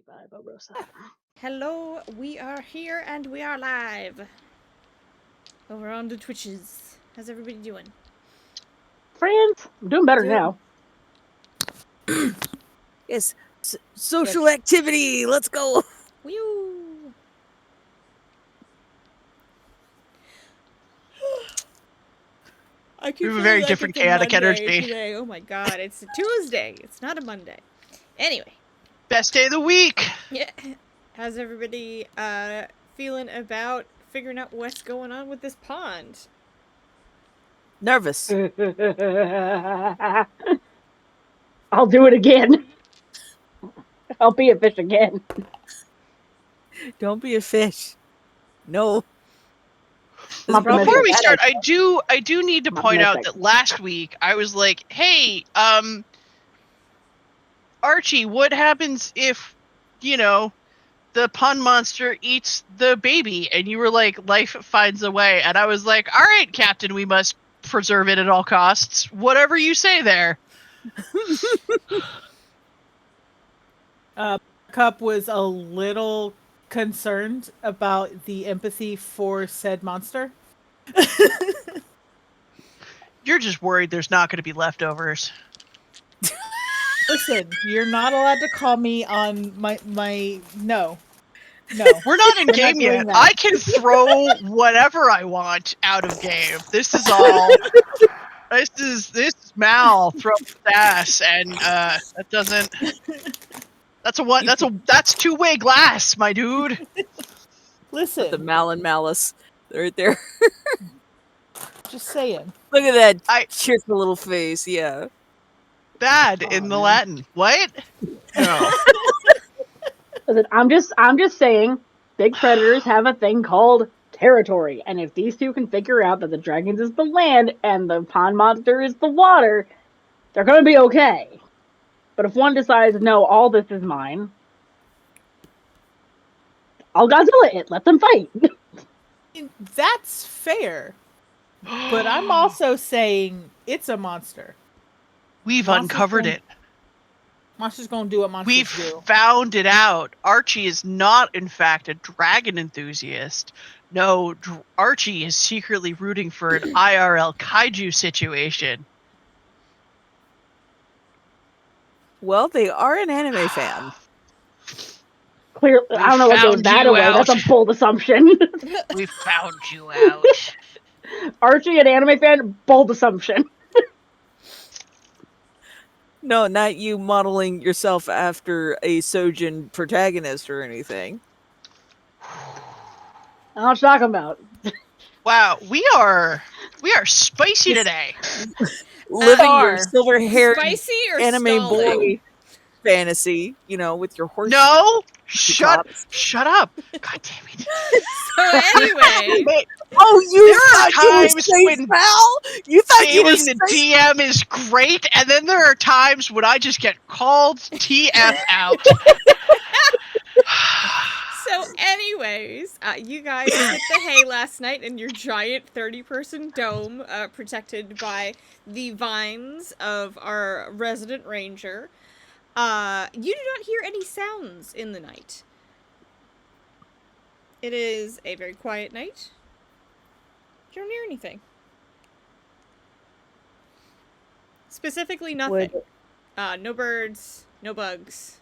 Barbarossa. Hello, we are here and we are live. Over on the Twitches. How's everybody doing? Friends, I'm doing better now. Yes, social activity. Let's go. Woo! I keep We have a very feeling like different it's a chaotic Monday energy. today. Oh my god, it's a Tuesday. It's not a Monday. Anyway. Best day of the week. Yeah. How's everybody feeling about figuring out what's going on with this pond? Nervous. I'll do it again. I'll be a fish again. Don't be a fish. No. Before we start, I do need to point out that last week I was like, "Hey, Archie, what happens if, the pond monster eats the baby?" And you were like, "Life finds a way." And I was like, "All right, Captain, we must preserve it at all costs. Whatever you say there." Cup was a little concerned about the empathy for said monster. You're just worried there's not going to be leftovers. Listen, you're not allowed to call me on my no. We're not in game yet. I can throw whatever I want out of game. This is all. This is Mal throwing his ass, and that doesn't. That's two-way glass, my dude. Listen, the Mal and Malice, they're right there. Just saying. Look at that cheerful little face. Yeah. Bad in the Latin. What? No. Listen, I'm just saying, big predators have a thing called territory, and if these two can figure out that the dragons is the land and the pond monster is the water, they're gonna be okay. But if one decides, no, all this is mine, I'll Godzilla it. Let them fight. That's fair. But I'm also saying it's a monster. We've uncovered it. Monster's gonna do what monsters do. We've found it out. Archie is not, in fact, a dragon enthusiast. No, Archie is secretly rooting for an IRL kaiju situation. Well, they are an anime fan. Clearly, I don't know what gave that away. That's a bold assumption. We found you out. Archie, an anime fan, bold assumption. No, not you modeling yourself after a Sojin protagonist or anything. I don't know what you're talking about. Wow, we are spicy today. Living your silver-haired spicy or anime stalling? boy fantasy, with your horse. No, shut up! God damn it! So anyway, you thought you were safe, pal? You thought you were safe? The DM is great, and then there are times when I just get called TF out. So anyways, you guys hit the hay last night in your giant 30-person dome, protected by the vines of our resident ranger. You do not hear any sounds in the night. It is a very quiet night. You don't hear anything. Specifically nothing. No birds, no bugs,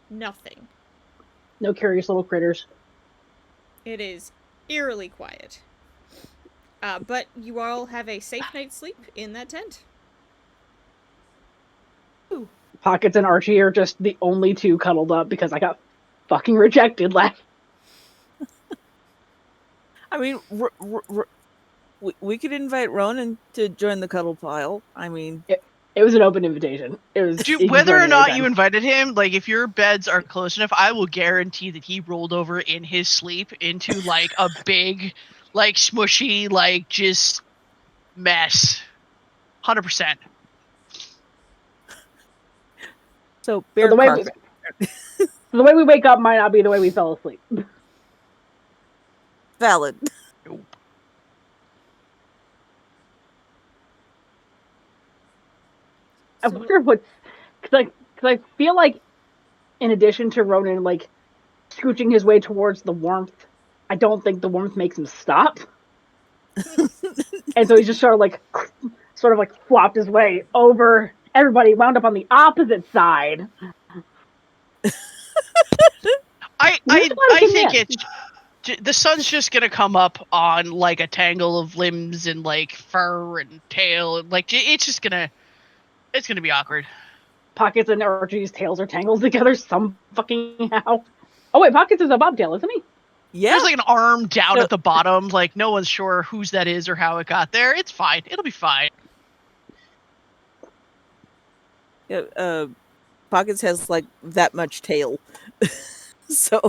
nothing. No curious little critters. It is eerily quiet. But you all have a safe night's sleep in that tent. Ooh. Pockets and Archie are just the only two cuddled up because I got fucking rejected last. I mean, we could invite Ronan to join the cuddle pile. I mean, it was an open invitation. It was whether or not you invited him. Like, if your beds are close enough, I will guarantee that he rolled over in his sleep into like a big, like smushy, like just mess. 100%. So the way we wake up might not be the way we fell asleep. Valid. Nope. I wonder what, because I feel like, in addition to Ronan, like scooching his way towards the warmth. I don't think the warmth makes him stop. And so he's just sort of like flopped his way over. Everybody wound up on the opposite side. I think it's the sun's just gonna come up on like a tangle of limbs and like fur and tail, and like it's gonna be awkward. Pockets and Archie's tails are tangled together some fucking how. Oh wait, Pockets is a bobtail, isn't he? Yeah. There's like an arm down at the bottom, like no one's sure whose that is or how it got there. It's fine. It'll be fine. Yeah, Pockets has like that much tail. So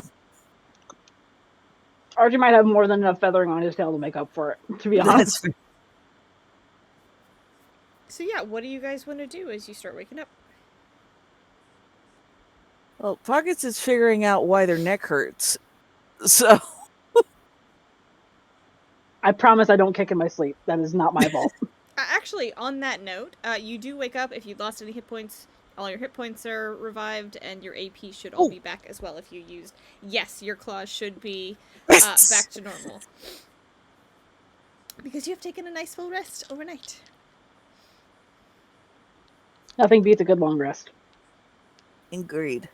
Archie might have more than enough feathering on his tail to make up for it, to be honest. So yeah, what do you guys want to do as you start waking up? Well, Pockets is figuring out why their neck hurts. So I promise I don't kick in my sleep. That is not my fault. Actually, on that note, you do wake up. If you lost any hit points, all your hit points are revived, and your AP should all be back as well if you used... Yes, your claws should be back to normal. Because you have taken a nice full rest overnight. Nothing beats a good long rest. agreed.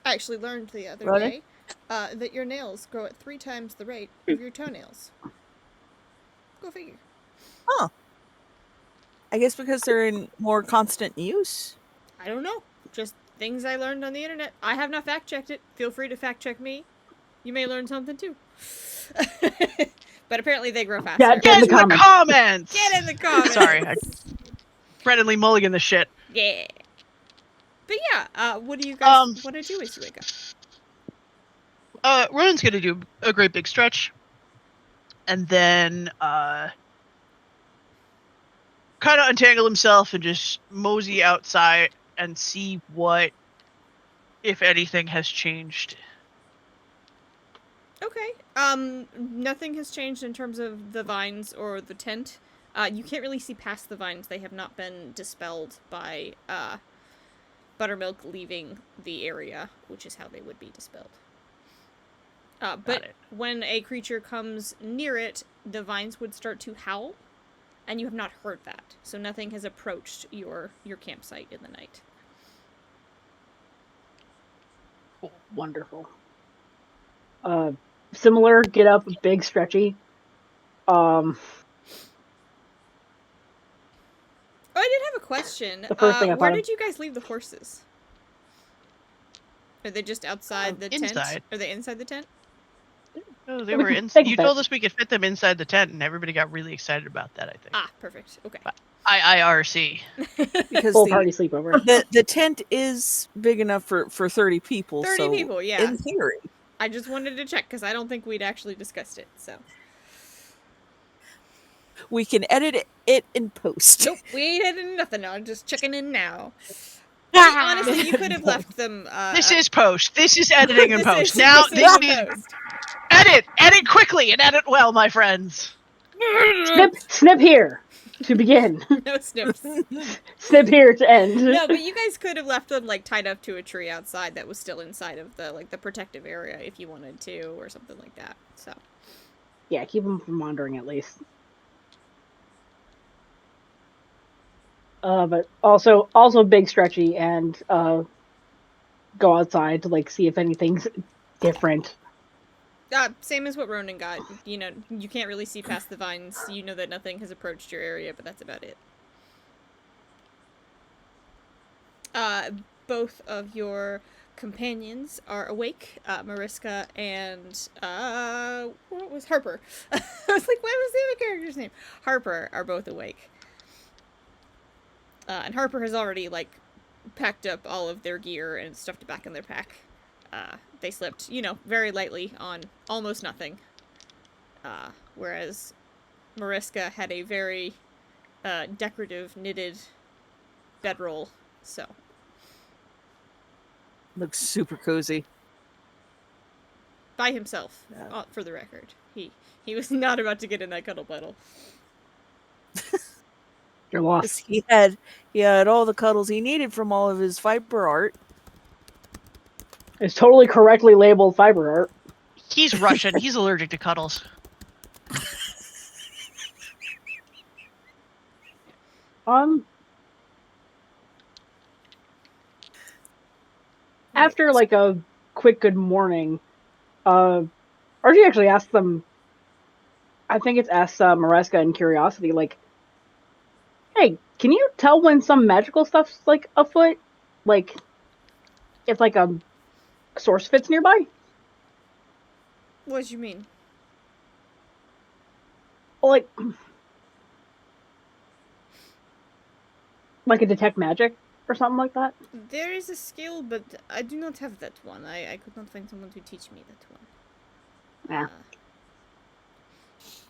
I actually learned the other day that your nails grow at 3 times the rate of your toenails. Go figure. Huh. I guess because they're in more constant use. I don't know. Just things I learned on the internet. I have not fact-checked it. Feel free to fact-check me. You may learn something too. But apparently they grow faster. Yeah, Get in the comments! Get in the comments! Sorry. Brennan Lee Mulligan the shit. Yeah. But yeah, what do you guys want to do as you wake up? Ronan's gonna do a great big stretch. And then, kind of untangle himself and just mosey outside and see what, if anything, has changed. Okay. Nothing has changed in terms of the vines or the tent. You can't really see past the vines. They have not been dispelled by, Buttermilk leaving the area, which is how they would be dispelled. But when a creature comes near it, the vines would start to howl, and you have not heard that. So nothing has approached your campsite in the night. Wonderful. Similar, get up, big, stretchy. Oh, I did have a question. The first thing I where thought did you guys leave the horses? Are they just outside the tent? Inside. Are they inside the tent? Oh, they were inside. You told us we could fit them inside the tent, and everybody got really excited about that, I think. Ah, perfect. Okay. IRC. Because Full party sleepover. The tent is big enough for 30 people. 30 people, yeah. In theory. I just wanted to check, because I don't think we'd actually discussed it, so. We can edit it in post. Nope, we ain't editing nothing. I'm just checking in now. I mean, honestly, you could have left them. This is post. This is editing and post. Now, this is need post. edit quickly and edit well, my friends. Snip here to begin. No snips. Snip here to end. No, but you guys could have left them like tied up to a tree outside that was still inside of the protective area if you wanted to, or something like that. So. Yeah, keep them from wandering at least. But also big, stretchy, and go outside to like see if anything's different. Same as what Ronan got. You know, you can't really see past the vines. You know that nothing has approached your area, but that's about it. Both of your companions are awake. Mariska and what was Harper? I was like, what was the other character's name? Harper are both awake. And Harper has already, like, packed up all of their gear and stuffed it back in their pack. They slept, you know, very lightly on almost nothing. Whereas Mariska had a very decorative knitted bedroll, so. Looks super cozy. By himself, for the record. He was not about to get in that cuddle puddle. You're lost. He had all the cuddles he needed from all of his fiber art. It's totally correctly labeled fiber art. He's Russian. He's allergic to cuddles. After like a quick good morning, Archie actually asked them. I think it's asked Mareska in Curiosity, like, "Hey, can you tell when some magical stuff's like afoot? Like, if like a source fits nearby? What do you mean? Like, like a detect magic or something like that?" There is a skill, but I do not have that one. I could not find someone to teach me that one. Yeah,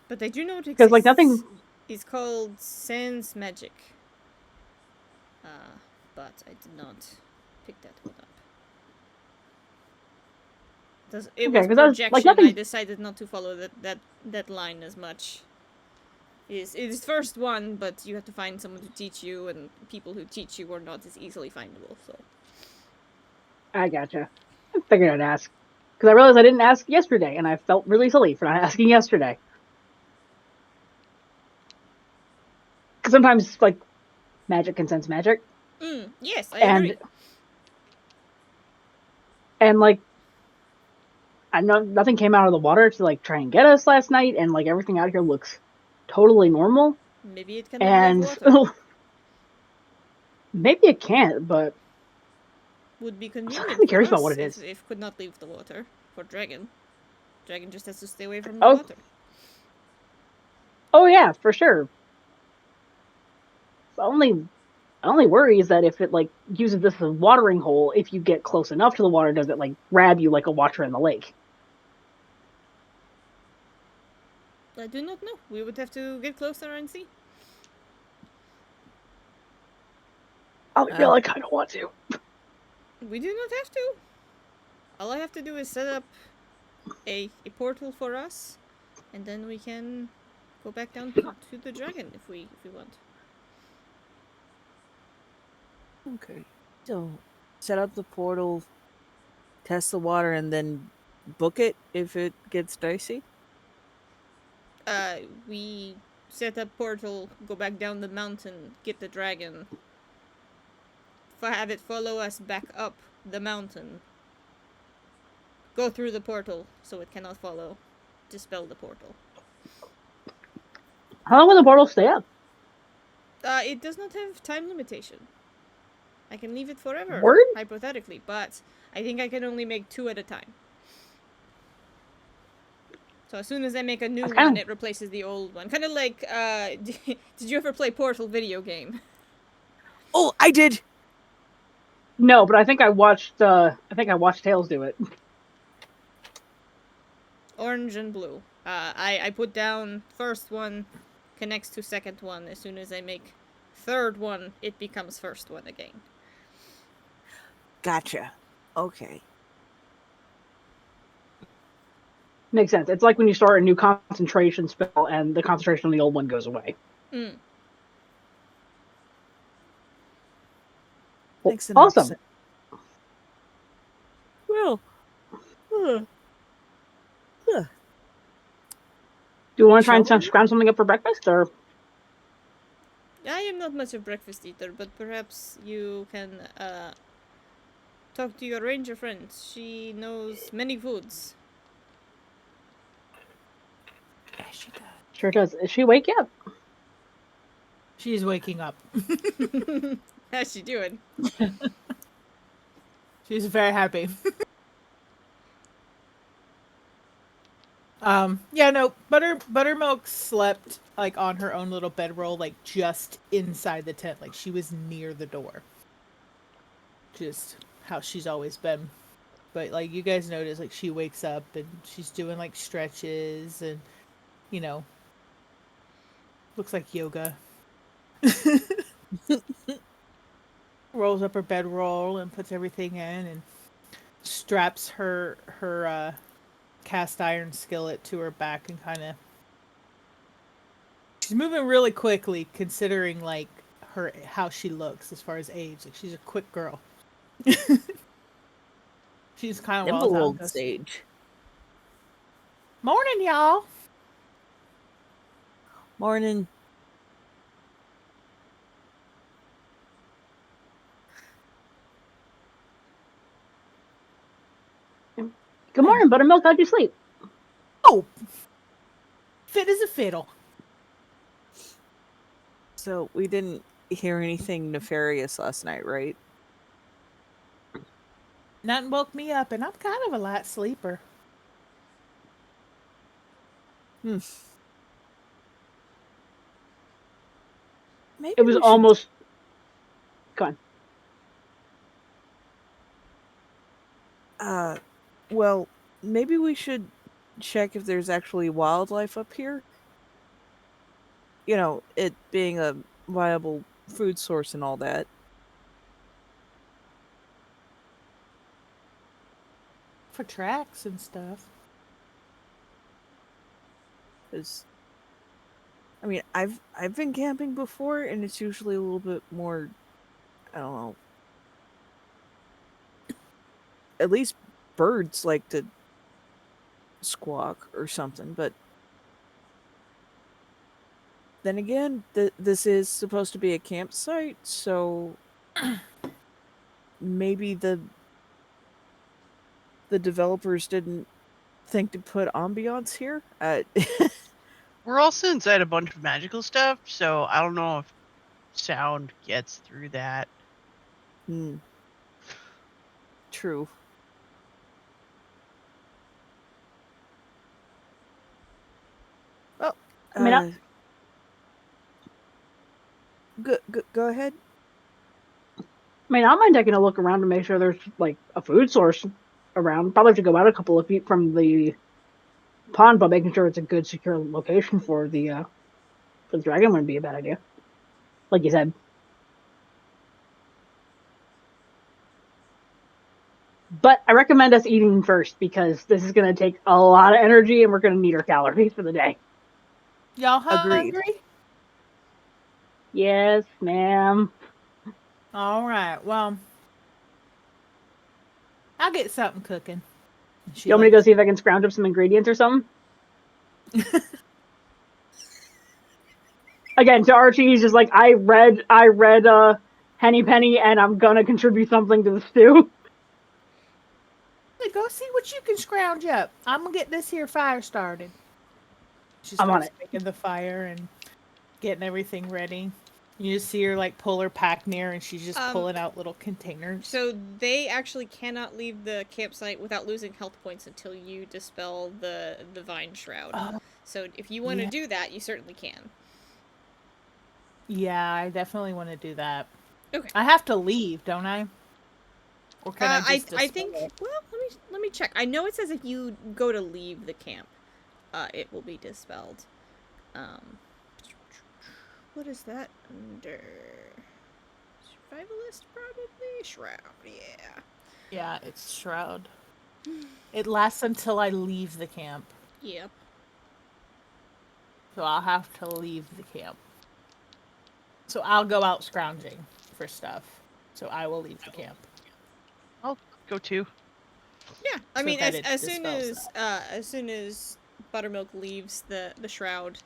But I do know it because like exists. nothing. It's called Sense Magic. But I did not pick that one up. It Okay, was because I was like projection. I nothing. decided not to follow that line as much. It is first one, but you have to find someone to teach you, and people who teach you are not as easily findable. So I gotcha. I figured I'd ask because I realized I didn't ask yesterday, and I felt really silly for not asking yesterday. Because sometimes like magic can sense magic, yes, I and agree. like I know nothing came out of the water to like try and get us last night, and like everything out here looks totally normal. Maybe it cannot leave And water. maybe it can't, but Would be I'm still kind convenient of for curious about what us it is. if could not leave the water. For dragon. Dragon just has to stay away from the Oh, water. oh yeah, for sure. The only worry is that if it like uses this as a watering hole, if you get close enough to the water, does it like grab you like a watcher in the lake? I do not know. We would have to get closer and see. I feel I kind of want to. We do not have to. All I have to do is set up a portal for us, and then we can go back down to the dragon if we want. Okay. So set up the portal, test the water, and then book it if it gets dicey. We set up portal, go back down the mountain, get the dragon, have it follow us back up the mountain, go through the portal so it cannot follow, dispel the portal. How long will the portal stay up? It does not have time limitation. I can leave it forever, Word? hypothetically, but I think I can only make 2 at a time. So as soon as I make a new one, it replaces the old one. Kind of like, did you ever play Portal video game? Oh, I did. No, but I think I watched. Tails do it. Orange and blue. I put down first one, connects to second one. As soon as I make third one, it becomes first one again. Gotcha. Okay. Makes sense. It's like when you start a new concentration spell and the concentration on the old one goes away. Mm. Well, Makes enough awesome. sense. Well, Do you want to try Shall and we? scrounge something up for breakfast, or I am not much of a breakfast eater, but perhaps you can talk to your ranger friend. She knows many foods. yeah, she does. sure does? Is she awake yet? She's waking up. How's she doing? She's very happy. Yeah, no, Buttermilk slept like on her own little bedroll, like just inside the tent, like she was near the door. Just how she's always been. But like you guys notice, like she wakes up and she's doing like stretches and you know, looks like yoga. Rolls up her bedroll and puts everything in and straps her cast iron skillet to her back and kind of she's moving really quickly considering like her how she looks as far as age. Like she's a quick girl. She's kind of Nimble well old down. sage. Morning, y'all. Morning. Good morning, Buttermilk. How'd you sleep? Oh, fit as a fiddle. So we didn't hear anything nefarious last night, right? Nothing woke me up, and I'm kind of a light sleeper. Hmm. Maybe It was we should. almost. Go on. Well, maybe we should check if there's actually wildlife up here. You know, it being a viable food source and all that. For tracks and stuff. 'Cause, I mean, I've been camping before, and it's usually a little bit more. I don't know. At least birds like to squawk or something, but then again, this is supposed to be a campsite, so maybe the developers didn't think to put ambiance here. We're also inside a bunch of magical stuff, so I don't know if sound gets through that. True. Well, I mean, I go ahead. mean, I mind taking a look around to make sure there's like a food source around. Probably have to go out a couple of feet from the pond, but making sure it's a good, secure location for the dragon wouldn't be a bad idea. Like you said. But I recommend us eating first because this is going to take a lot of energy and we're going to need our calories for the day. Y'all Agreed. hungry? Yes, ma'am. All right. Well, I'll get something cooking. She You want me to go see if I can scrounge up some ingredients or something? Again, to Archie, he's just like, I read Henny Penny and I'm going to contribute something to the stew. Go see what you can scrounge up. I'm gonna get this here fire started. She I'm on starts it. making the fire and getting everything ready. You just see her like pull her pack near, and she's just pulling out little containers. So they actually cannot leave the campsite without losing health points until you dispel the vine shroud. So if you want to do that, you certainly can. Yeah, I definitely want to do that. Okay. I have to leave, don't I? Or can I just I think. dispel it? Well, let me check. I know it says if you go to leave the camp, it will be dispelled. What is that under? Survivalist, probably shroud. Yeah. Yeah, it's shroud. It lasts until I leave the camp, Yep. so I'll have to leave the camp. So I'll go out scrounging for stuff. So I will leave the camp. I'll go too. Yeah, I So mean, that as it soon as Buttermilk leaves the shroud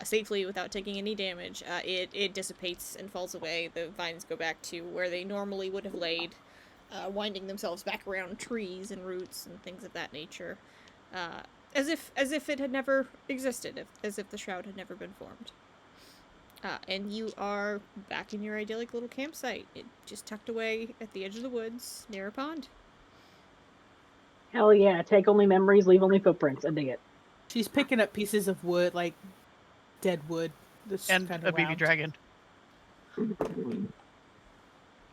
safely without taking any damage, it dissipates and falls away. The vines go back to where they normally would have laid, winding themselves back around trees and roots and things of that nature, as if it had never existed, as if the shroud had never been formed. And you are back in your idyllic little campsite. It just tucked away at the edge of the woods near a pond. Hell yeah. Take only memories, leave only footprints. I dig it. She's picking up pieces of wood, like dead wood. That's And kind a of baby round. dragon.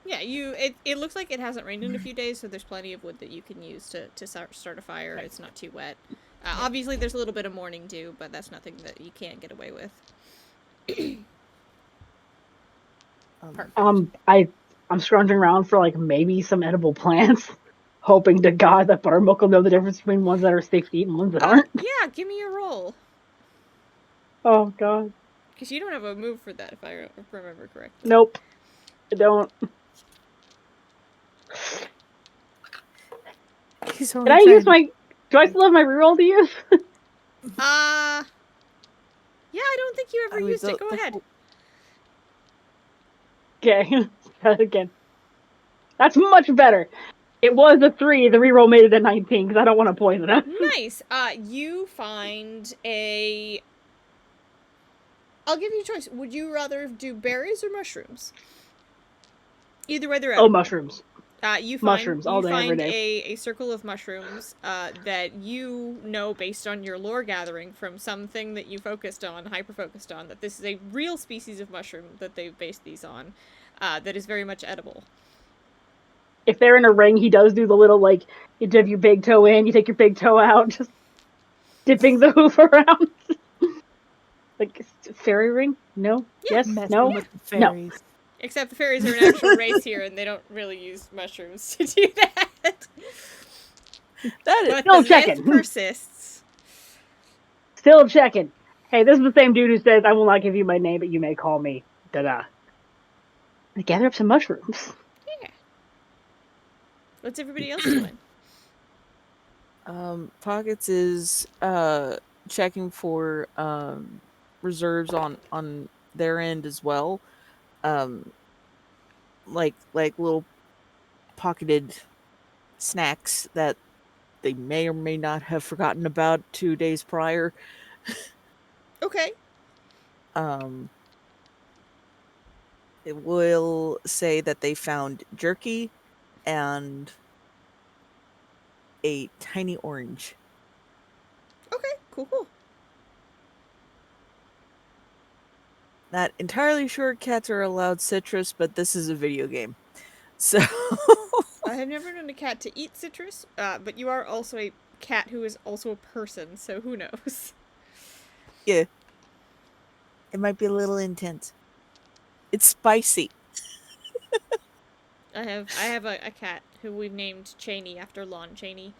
Yeah, it looks like it hasn't rained in a few days, so there's plenty of wood that you can use to start a fire. It's not too wet. Obviously, there's a little bit of morning dew, but that's nothing that you can't get away with. Perfect. I'm scrounging around for like maybe some edible plants, hoping to God that Buttermilk will know the difference between ones that are safe to eat and ones that aren't. Yeah, give me a roll. Oh God. Because you don't have a move for that, if I remember correctly. Nope. I don't. He's Can only I trying use to... my? Do I still have my reroll to use? Yeah, I don't think you ever I mean, used it. Go ahead. Okay, try it again. That's much better. It was a 3. The reroll made it a 19 because I don't want to poison him. Nice. You find a. I'll give you a choice. Would you rather do berries or mushrooms? Either way, they're Oh, edible. mushrooms. You find Mushrooms all day, every day. a circle of mushrooms that you know based on your lore gathering from something that you focused on, hyper focused on, that this is a real species of mushroom that they've based these on, that is very much edible. If they're in a ring, he does do the little, like, you dip your big toe in, you take your big toe out, just dipping the hoof around. Like, fairy ring? No? Yeah. Yes? messing No? with the No. fairies. Except the fairies are an actual race here, and they don't really use mushrooms to do that. That is... But Still the checking. myth persists. Still checking. Hey, this is the same dude who says, I will not give you my name, but you may call me. Da-da. Gather up some mushrooms. Yeah. What's everybody else doing? Pockets is checking for reserves on their end as well. Like little pocketed snacks that they may or may not have forgotten about 2 days prior. Okay. It will say that they found jerky and a tiny orange. Okay. Cool. Not entirely sure cats are allowed citrus, but this is a video game. So I have never known a cat to eat citrus, but you are also a cat who is also a person, so who knows? yeah, it might be a little intense. It's spicy. I have a cat who we've named Cheney after Lon Chaney.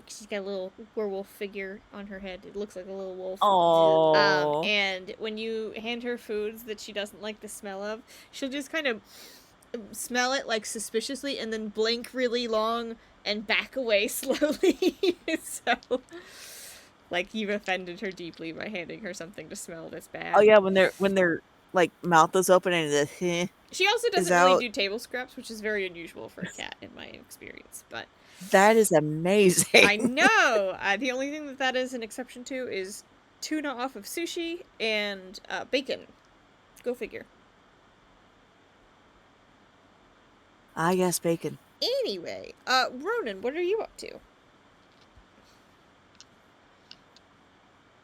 She's got a little werewolf figure on her head. It looks like a little wolf. Oh, And when you hand her foods that she doesn't like the smell of, she'll just kind of smell it like suspiciously and then blink really long and back away slowly. So, like you've offended her deeply by handing her something to smell that's bad. oh yeah, when their like mouth is open and the She also is doesn't really out. do table scraps, which is very unusual for a cat in my experience. But That is amazing. I know. The only thing that is an exception to is tuna off of sushi and bacon. Go figure. Ah, yes, bacon. Anyway, Ronan, what are you up to?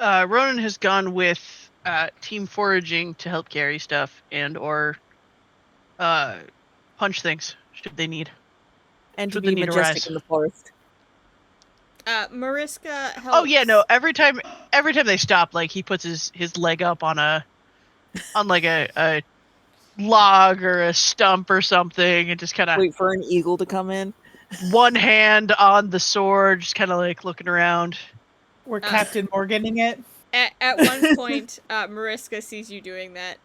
Ronan has gone with team foraging to help carry stuff or punch things should they need. And to Should the be need majestic arise. in the forest. Mariska helps. Oh yeah, no. Every time they stop, like he puts his leg up on like a log or a stump or something, and just kind of Wait for an eagle to come in. one hand on the sword, just kind of like looking around. We're Captain Morganing it. At one point, Mariska sees you doing that,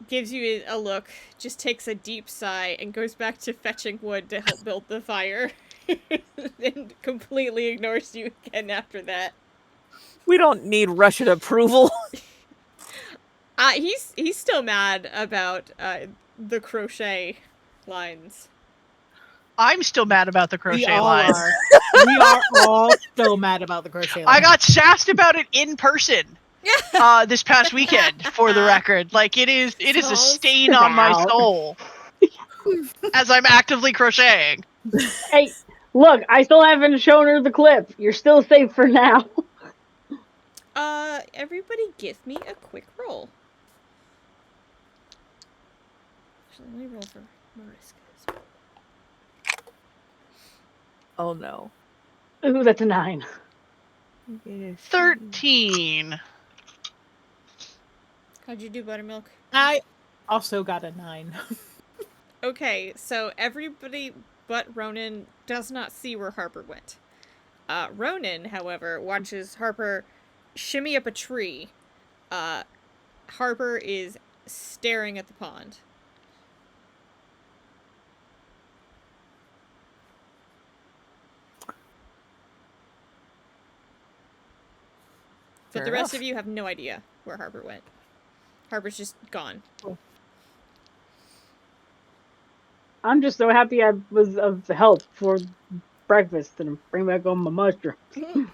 gives you a look, just takes a deep sigh, and goes back to fetching wood to help build the fire. And completely ignores you again after that. We don't need Russian approval. He's still mad about the crochet lines. I'm still mad about the We crochet all lines. are. We are all so mad about the crochet line. I got sassed about it in person this past weekend. For the record, like it is a Smalls. stain on my Out. soul as I'm actively crocheting. Hey, look, I still haven't shown her the clip. You're still safe for now. Everybody give me a quick roll. Actually, let me roll for Mariska as well. Oh no. Ooh, that's a 9. 13. How'd you do, Buttermilk? I also got a 9. Okay, so everybody but Ronan does not see where Harper went. Ronan, however, watches Harper shimmy up a tree. Harper is staring at the pond. But Fair the rest enough. of you have no idea where Harper went. Harper's just gone. I'm just so happy I was of help for breakfast and bring back all my mushrooms. Cool,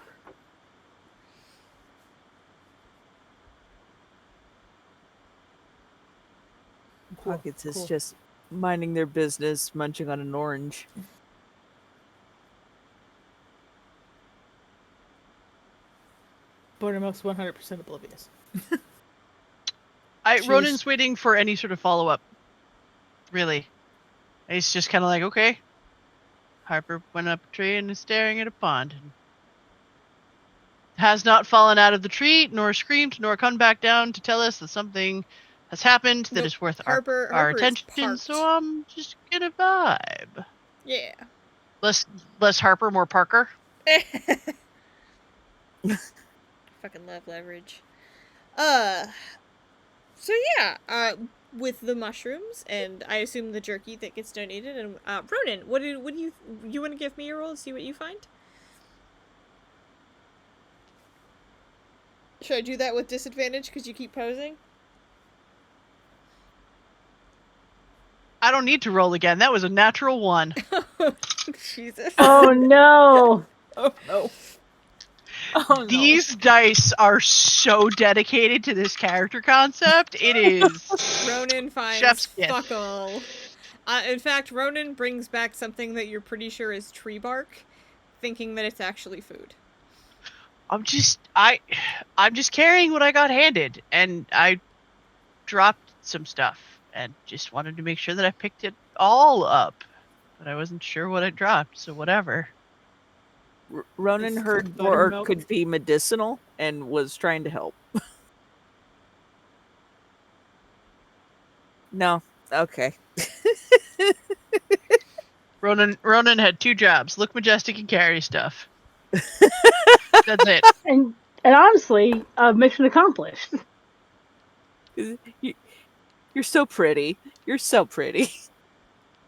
Pockets is cool. just minding their business, munching on an orange. Buttermilk's 100% oblivious. She's- Ronan's waiting for any sort of follow up. Really, he's just kind of like, okay. Harper went up a tree and is staring at a pond. And has not fallen out of the tree, nor screamed, nor come back down to tell us that something has happened that Nope. is worth Harper our is attention. parked. So I'm just gonna vibe. Yeah. Less Harper, more Parker. Fucking love leverage. So yeah, with the mushrooms and I assume the jerky that gets donated and Ronan, what do you want to give me a roll and see what you find? Should I do that with disadvantage because you keep posing? I don't need to roll again. That was a natural 1. Jesus. Oh no! Oh no. Oh These dice are so dedicated to this character concept. It is Ronan finds chef's kiss. fuck all. In fact, Ronan brings back something that you're pretty sure is tree bark, thinking that it's actually food. I'm just carrying what I got handed, and I dropped some stuff and just wanted to make sure that I picked it all up. But I wasn't sure what I dropped, so whatever. Ronan Is heard buttermilk- Bork could be medicinal and was trying to help. No. Okay. Ronan had 2 jobs: look majestic and carry stuff. That's it. And honestly, mission accomplished. You're so pretty. You're so pretty.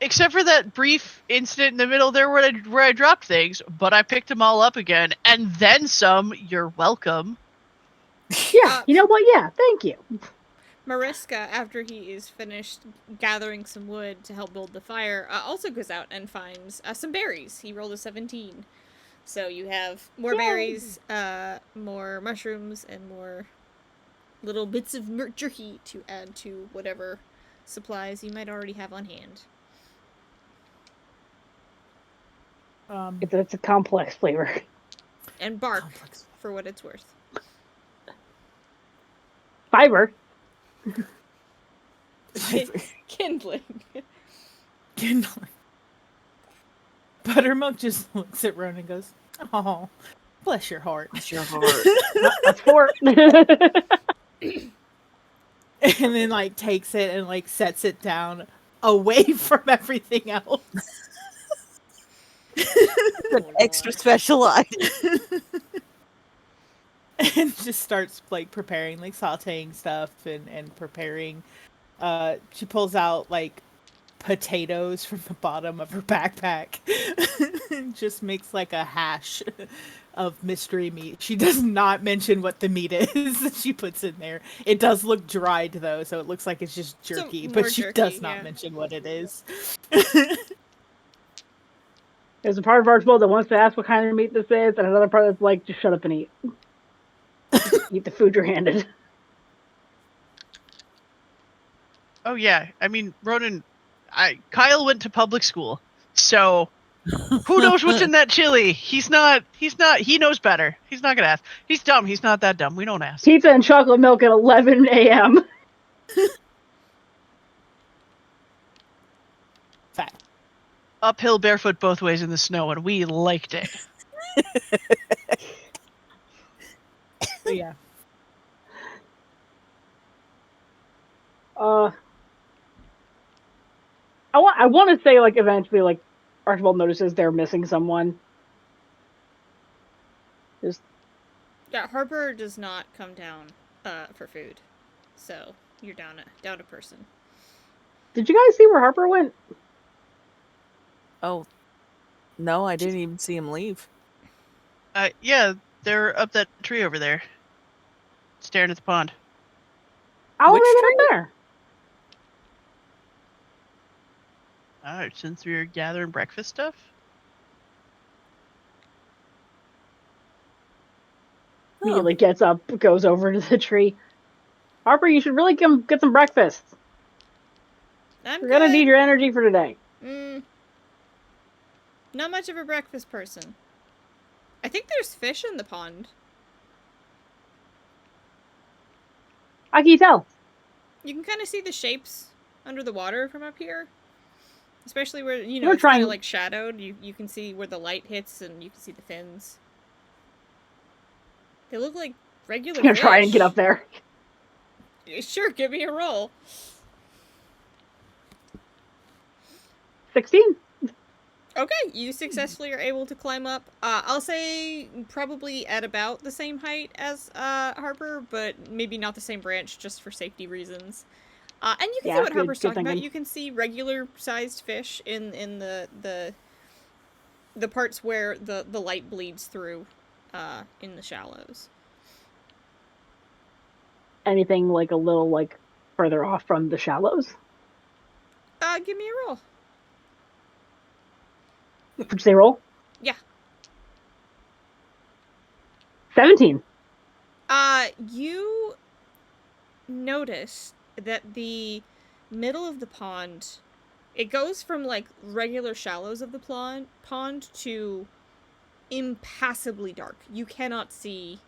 Except for that brief incident in the middle there where I dropped things, but I picked them all up again, and then some. You're welcome. Yeah, you know what? Yeah, thank you. Mariska, after he is finished gathering some wood to help build the fire, also goes out and finds some berries. He rolled a 17. So you have more Yay. berries, more mushrooms, and more little bits of jerky to add to whatever supplies you might already have on hand. It's a complex flavor. And bark, Complex. for what it's worth. Fiber. Kindling. Kindling. Buttermilk just looks at Ronan and goes, "Oh, bless your heart." Bless your heart. That's for And then like takes it and like sets it down away from everything else. An extra special item. And just starts like preparing, like sauteing stuff and preparing. She pulls out like potatoes from the bottom of her backpack and just makes like a hash of mystery meat. She does not mention what the meat is that she puts in there. It does look dried though, so it looks like it's just jerky, more but she jerky, does not yeah. mention what it is. There's a part of Archibald that wants to ask what kind of meat this is, and another part that's like, just shut up and eat. Eat the food you're handed. Oh yeah, I mean Ronan, Kyle went to public school, so who knows what's in that chili? He's not. He knows better. He's not gonna ask. He's dumb. He's not that dumb. We don't ask. Pizza and chocolate milk at 11 a.m. Fact. Uphill barefoot both ways in the snow, and we liked it. But yeah. I want to say like eventually like Archibald notices they're missing someone. Just Yeah, Harper does not come down for food. So you're down a person. did you guys see where Harper went? Oh. No, I didn't even see him leave. Yeah, they're up that tree over there. staring at the pond. How Which have they been tree? up there? All right, since we were gathering breakfast stuff. Oh, Immediately gets up, goes over to the tree. Harper, you should really come get some breakfast. I'm We're gonna need good. your energy for today. Not much of a breakfast person. I think there's fish in the pond. How can you tell? You can kind of see the shapes under the water from up here. Especially where, I'm gonna it's try kind of and like shadowed. You can see where the light hits and you can see the fins. They look like regular I'm gonna fish. try and get up there. Sure, give me a roll. 16? Okay, you successfully are able to climb up. I'll say probably at about the same height as Harper, but maybe not the same branch, just for safety reasons. And you can see what Harper's good talking about. thinking. You can see regular-sized fish in the parts where the light bleeds through, in the shallows. Anything like a little like further off from the shallows? Give me a roll. Did you say roll? Yeah. 17. You notice that the middle of the pond, it goes from like regular shallows of the pond to impassably dark. You cannot see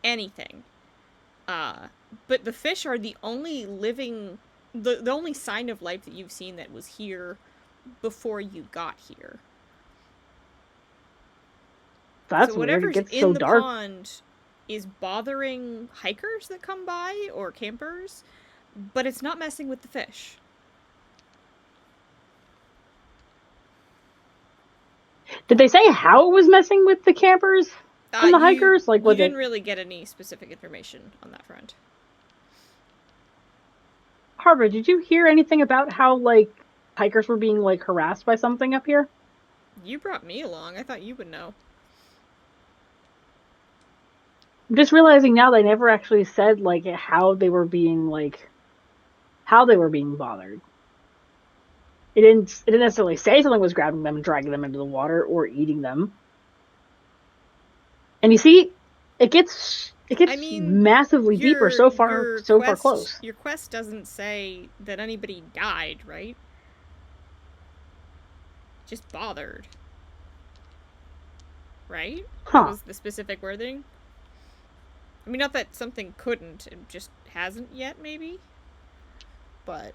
anything. But the fish are the only living, the only sign of life that you've seen that was here before you got here. That's So weird. It whatever's gets in so the dark. pond is bothering hikers that come by or campers, but it's not messing with the fish. Did they say how it was messing with the campers and the hikers? Like, You was didn't it really get any specific information on that front. Harvard? Did you hear anything about how like hikers were being like harassed by something up here? You brought me along. I thought you would know. I'm just realizing now they never actually said like how they were being bothered. It didn't necessarily say something was grabbing them and dragging them into the water or eating them. And you see, it gets I mean, massively deeper so far close. Your quest doesn't say that anybody died, right? Just bothered. Right? That was the specific wording. I mean, not that something couldn't, it just hasn't yet, maybe. But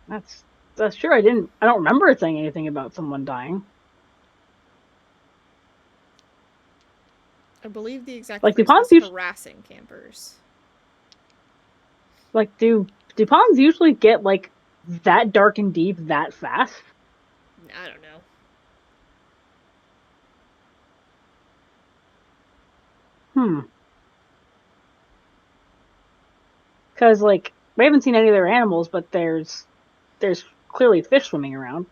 that's true. I don't remember it saying anything about someone dying. I believe the exact Like phrase DuPont's was harassing campers. Like do ponds usually get like that dark and deep that fast? I don't know. Because like we haven't seen any of their animals, but there's clearly fish swimming around.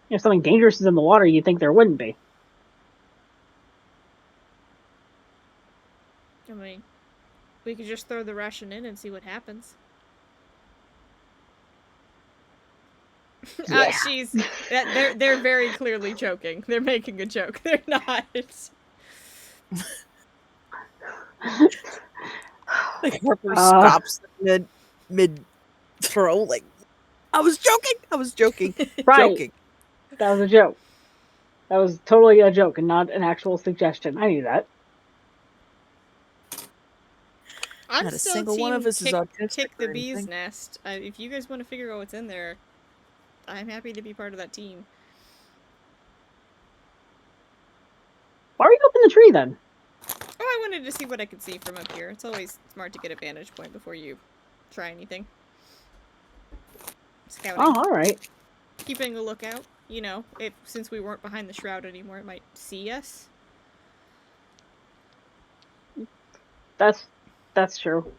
If something dangerous is in the water, you'd think there wouldn't be. I mean, we could just throw the ration in and see what happens. Yeah. They're very clearly joking. They're making a joke. They're not. Like Harper stops mid throw, like I was joking. Right. Joking. That was a joke. That was totally a joke and not an actual suggestion. I knew that. I'm Not a still single team one of us is autistic kick the or bee's anything. nest. If you guys want to figure out what's in there, I'm happy to be part of that team. Why are you up in the tree then? Oh, I wanted to see what I could see from up here. It's always smart to get a vantage point before you try anything. Scouting. Oh, all right. Keeping a lookout. You know, since we weren't behind the shroud anymore, it might see us. That's true.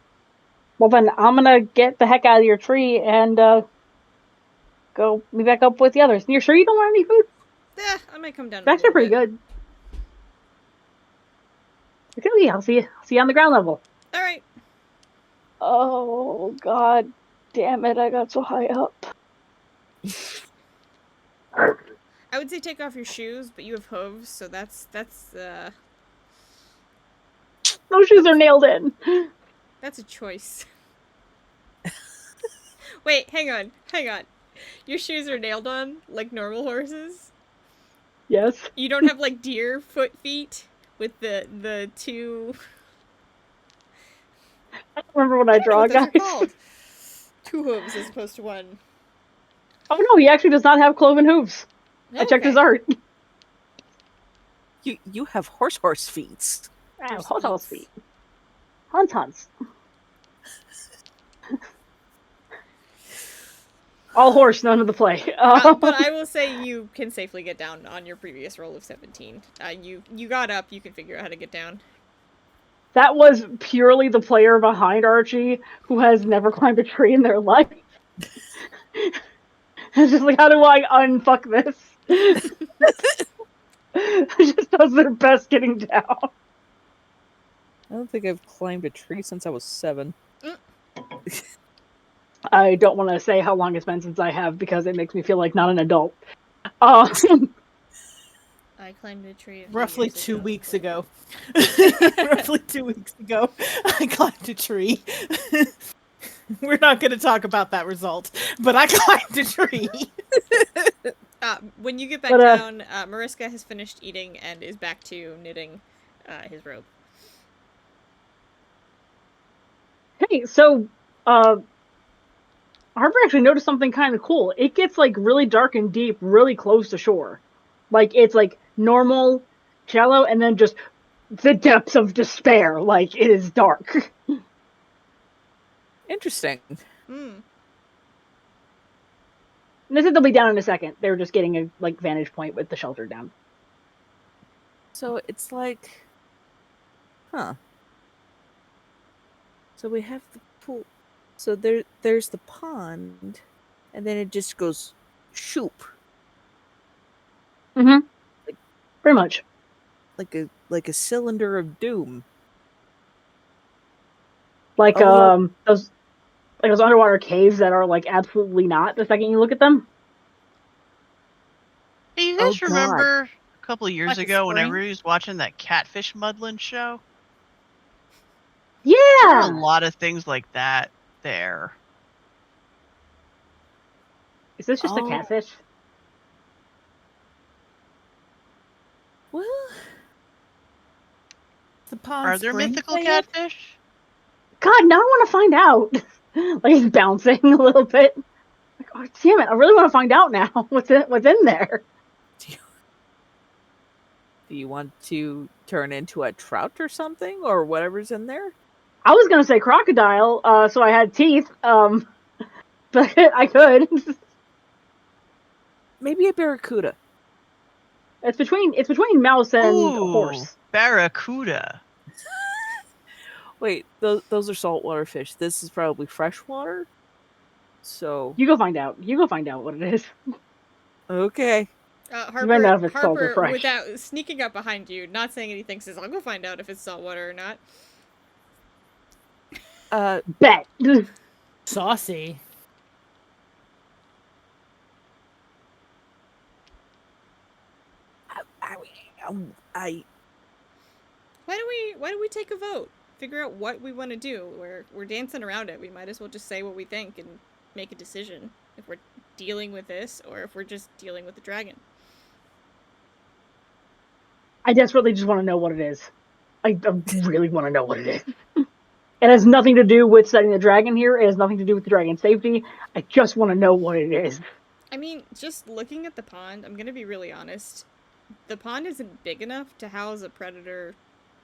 Well then, I'm gonna get the heck out of your tree and go meet back up with the others. You're sure you don't want any food? Yeah, I might come down. It's actually pretty good. Okay, I'll see you on the ground level. All right. Oh, god damn it, I got so high up. I would say take off your shoes, but you have hooves, so that's Those shoes are nailed in. a choice. Wait, hang on. Your shoes are nailed on like normal horses? Yes. You don't have like deer foot feet with the two. I don't remember what I I don't know draw, what those are guys. called. Two hooves as opposed to one. Oh no, he actually does not have cloven hooves. I checked his Okay. art. You have horse feet. Ah, Horse horse feet. feet. Hunts. All horse, none of the play. But I will say you can safely get down on your previous roll of 17. You got up. You can figure out how to get down. That was purely the player behind Archie who has never climbed a tree in their life. It's just like, how do I unfuck this? Just does their best getting down. I don't think I've climbed a tree since I was 7. I don't want to say how long it's been since I have because it makes me feel like not an adult. I climbed a tree. Roughly 2 weeks ago. Roughly 2 weeks ago, I climbed a tree. We're not going to talk about that result, but I climbed a tree. When you get back down, Mariska has finished eating and is back to knitting his robe. Hey, so Harper actually noticed something kind of cool. It gets like really dark and deep, really close to shore. Like it's like normal, shallow, and then just the depths of despair. Like it is dark. Interesting. Hmm. And they said they'll be down in a second. They were just getting a like vantage point with the shelter down. So it's like, huh. So we have the pool. So there's the pond, and then it just goes shoop. Mm-hmm. Pretty much. Like a cylinder of doom. Like Oh, those underwater caves that are like absolutely not the second you look at them. Hey, you oh guys God. remember a couple of years Like a ago when spring? everybody was watching that Catfish Mudland show? Yeah. There were a lot of things like that there. Is this just a Oh, catfish? well, The Pond Are there Spring mythical thing? catfish? God, now I want to find out. Like he's bouncing a little bit. Like, oh damn it! I really want to find out now. What's in there? do you want to turn into a trout or something, or whatever's in there? I was gonna say crocodile, so I had teeth. But I could. Maybe a barracuda. It's between mouse and Ooh, horse. barracuda. Wait, those are saltwater fish. This is probably freshwater. So You go find out. You go find out what it is. okay. You find out if it's salt or Harper, fresh. without sneaking up behind you, not saying anything, says, "I'll go find out if it's saltwater or not." Bet. Saucy. I Why don't we take a vote? Figure out what we want to do. We're dancing around it. We might as well just say what we think and make a decision if we're dealing with this or if we're just dealing with the dragon. I desperately just want to know what it is. I really want to know what it is. It has nothing to do with setting the dragon here. It has nothing to do with the dragon's safety. I just want to know what it is. I mean, just looking at the pond, I'm gonna be really honest. The pond isn't big enough to house a predator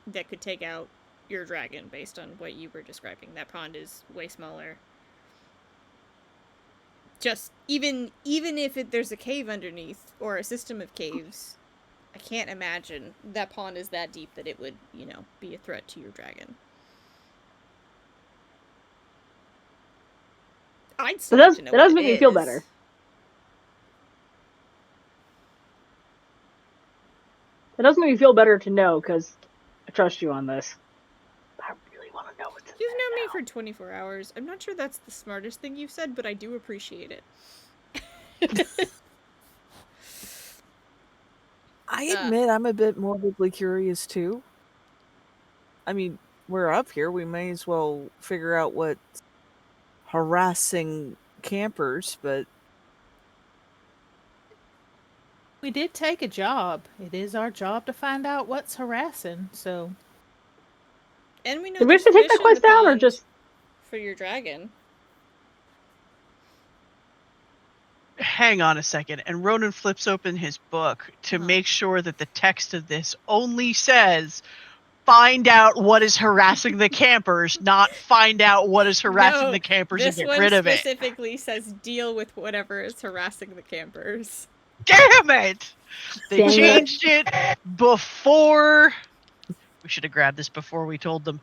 that could take out your dragon based on what you were describing. That pond is way smaller. Just even if there's a cave underneath or a system of caves, I can't imagine that pond is that deep that it would, be a threat to your dragon. I'd still like to know That what does it make me feel is. better. It does make me feel better to know because I trust you on this. But I really want to know what known me for 24 hours. I'm not sure that's the smartest thing you've said, but I do appreciate it. I admit I'm a bit morbidly curious too. I mean, we're up here. We may as well figure out what's harassing campers, but We did take a job. It is our job to find out what's harassing, so And we know Did we have there's to take fish that in the quest down, or pond just for your dragon. Hang on a second. And Ronan flips open his book to make sure that the text of this only says find out what is harassing the campers, not find out what is harassing the campers and this get one rid of it. specifically says deal with whatever is harassing the campers. Damn it! They Dang it. changed it before. We should have grabbed this before we told them.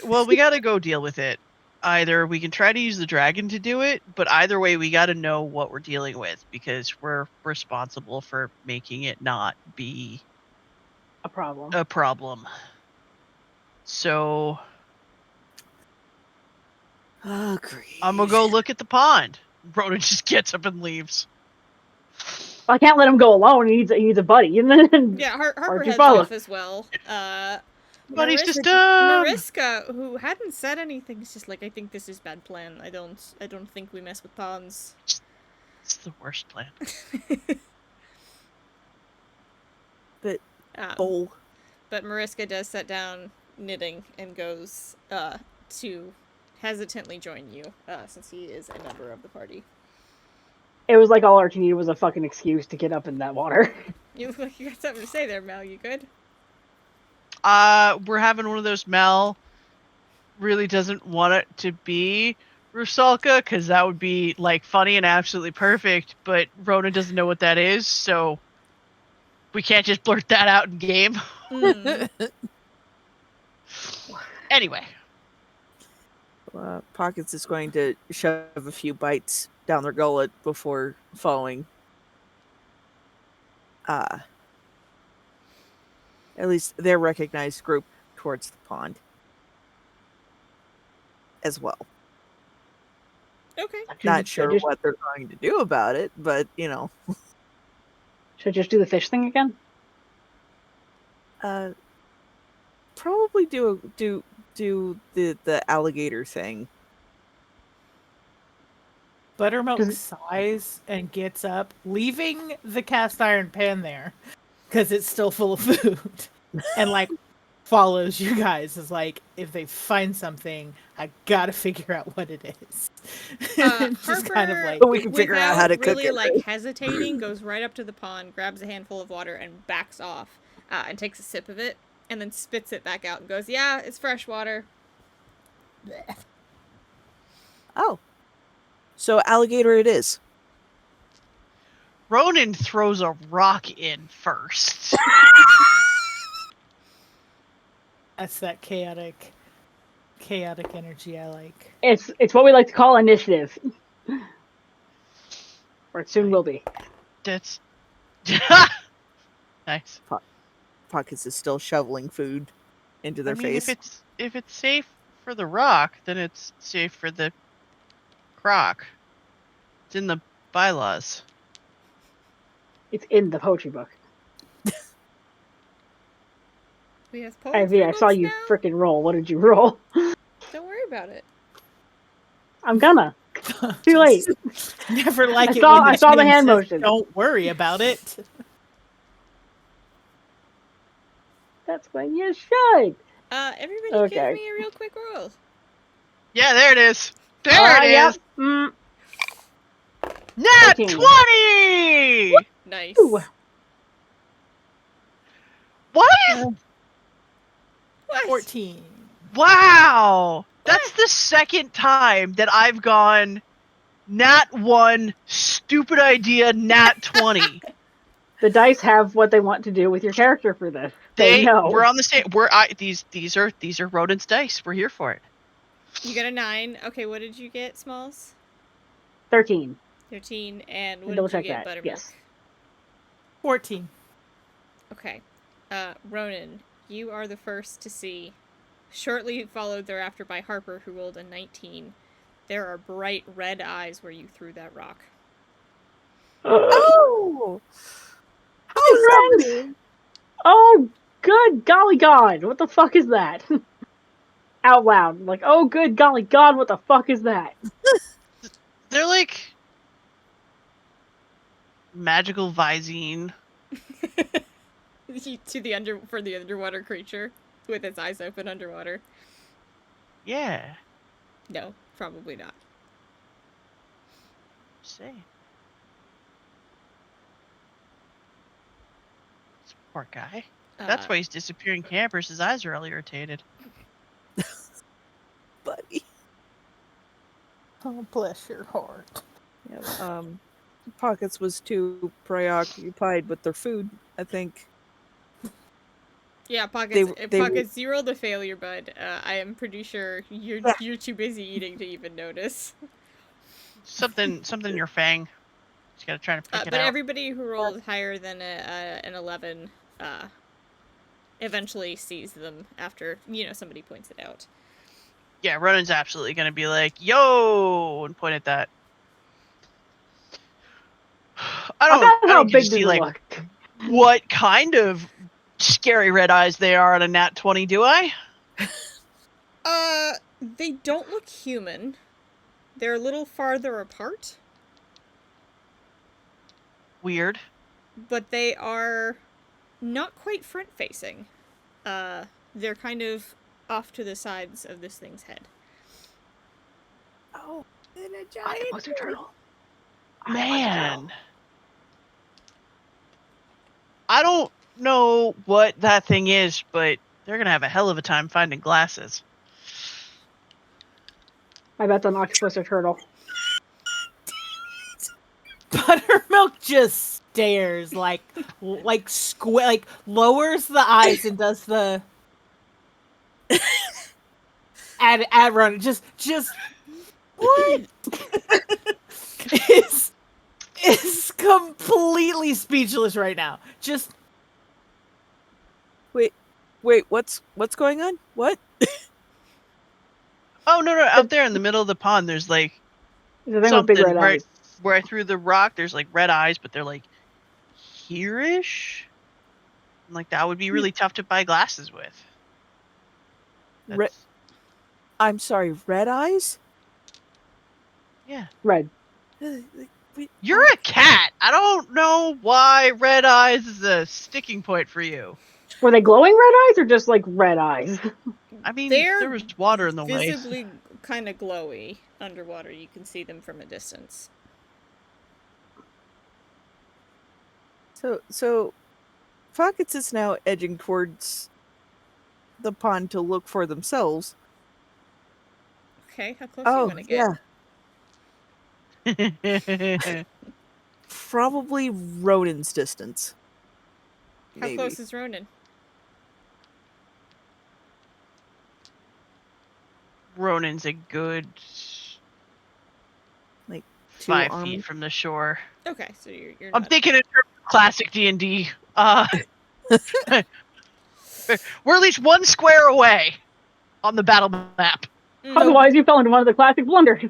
Well, we gotta go deal with it. Either we can try to use the dragon to do it, but either way, we gotta know what we're dealing with because we're responsible for making it not be a problem? a problem. So agreed. I'm gonna go look at the pond. Rhoda just gets up and leaves. I can't let him go alone. He needs a buddy. And then Yeah, Harper Archie heads follows. off as well. Buddy's just dumb. Mariska, who hadn't said anything, is just like, I think this is bad plan. I don't think we mess with ponds. It's the worst plan. But But Mariska does sit down knitting and goes to hesitantly join you, since he is a member of the party. It was like all Archie needed was a fucking excuse to get up in that water. You got something to say there, Mel. You good? We're having one of those. Mel really doesn't want it to be Rusalka because that would be like funny and absolutely perfect, but Rona doesn't know what that is, so we can't just blurt that out in game. Anyway. Pockets is going to shove a few bites down their gullet before following at least their recognized group towards the pond as well. Okay. Not sure what they're going to do about it, but you know. Should I just do the fish thing again? Probably do the alligator thing. Buttermilk sighs and gets up, leaving the cast iron pan there because it's still full of food, and like follows you guys. Is like, if they find something, I gotta figure out what it is. Just Harper, kind of like, we can figure out how to cook it. Like hesitating, goes right up to the pond, grabs a handful of water, and backs off, and takes a sip of it, and then spits it back out and goes, "Yeah, it's fresh water." Oh. So alligator it is. Ronan throws a rock in first. That's that chaotic energy I like. It's what we like to call initiative. Or it soon will be. That's nice. Pockets is still shoveling food into their face. If it's safe for the rock, then it's safe for the croc. It's in the bylaws. It's in the poetry book. We have Ivy, I saw you frickin' roll. What did you roll? Don't worry about it. I'm gonna. Too late. Never like it. I saw the hand motion. Don't worry about it. That's when you should. Everybody give me a real quick roll. Yeah, there it is. There it is. Nat 20! Nice. Ooh. What? 14. Wow! That's the second time that I've gone nat 1, stupid idea, nat 20. The dice have what they want to do with your character for this. They know. We're on the same. These are Rodent's dice. We're here for it. You got a 9. Okay, what did you get, Smalls? 13. 13, and what Double did you check get, that. Buttermilk? Yes. 14. Okay. Ronan, you are the first to see shortly followed thereafter by Harper, who rolled a 19. There are bright red eyes where you threw that rock. Oh! Hi, Oh, friends! somebody! Oh, good golly god, what the fuck is that? Out loud, like, oh, good golly god, what the fuck is that? They're like magical Visine. For the underwater creature with its eyes open underwater. Yeah. No, probably not. Say. Poor guy. That's why he's disappearing campers. His eyes are all irritated. Buddy. Oh, bless your heart. Yeah, Pockets was too preoccupied with their food, I think. Yeah, They Pockets, you rolled a failure, bud. I am pretty sure you're too busy eating to even notice. Something in your fang. Just gotta try to pick it But out. everybody who rolled higher than an 11 eventually sees them after, somebody points it out. Yeah, Ronan's absolutely gonna be like, "Yo!" and point at that. I How don't get to big does see it like look? what kind of scary red eyes they are on a nat 20, do I? They don't look human. They're a little farther apart, Weird. but they are not quite front facing. They're kind of off to the sides of this thing's head. Oh, and a Octopus giant turtle. Man. I don't know what that thing is, but they're gonna have a hell of a time finding glasses. I bet it's an octopus or turtle. Buttermilk just stares like lowers the eyes and does the at run just what is completely speechless right now. Just Wait, what's going on? What? Oh no, out there in the middle of the pond there's like It's a thing with big something red right eyes. where I threw the rock, there's like red eyes, but they're like here-ish. Like that would be really tough to buy glasses with. Re- That's I'm sorry, red eyes? yeah. Red. You're a cat. I don't know why red eyes is a sticking point for you. Were they glowing red eyes or just like red eyes? I mean, They're there was water in the way. visibly kind of glowy underwater. You can see them from a distance. So Pockets is now edging towards the pond to look for themselves. Okay, how close do you Oh, want to get? yeah. Probably Ronan's distance. How Maybe. close is Ronan? Ronan's a good Like 5 arms. feet from the shore. Okay, so you're I'm not... thinking in terms of classic D&D. We're at least one square away on the battle map. Otherwise, you fell into one of the classic blunders.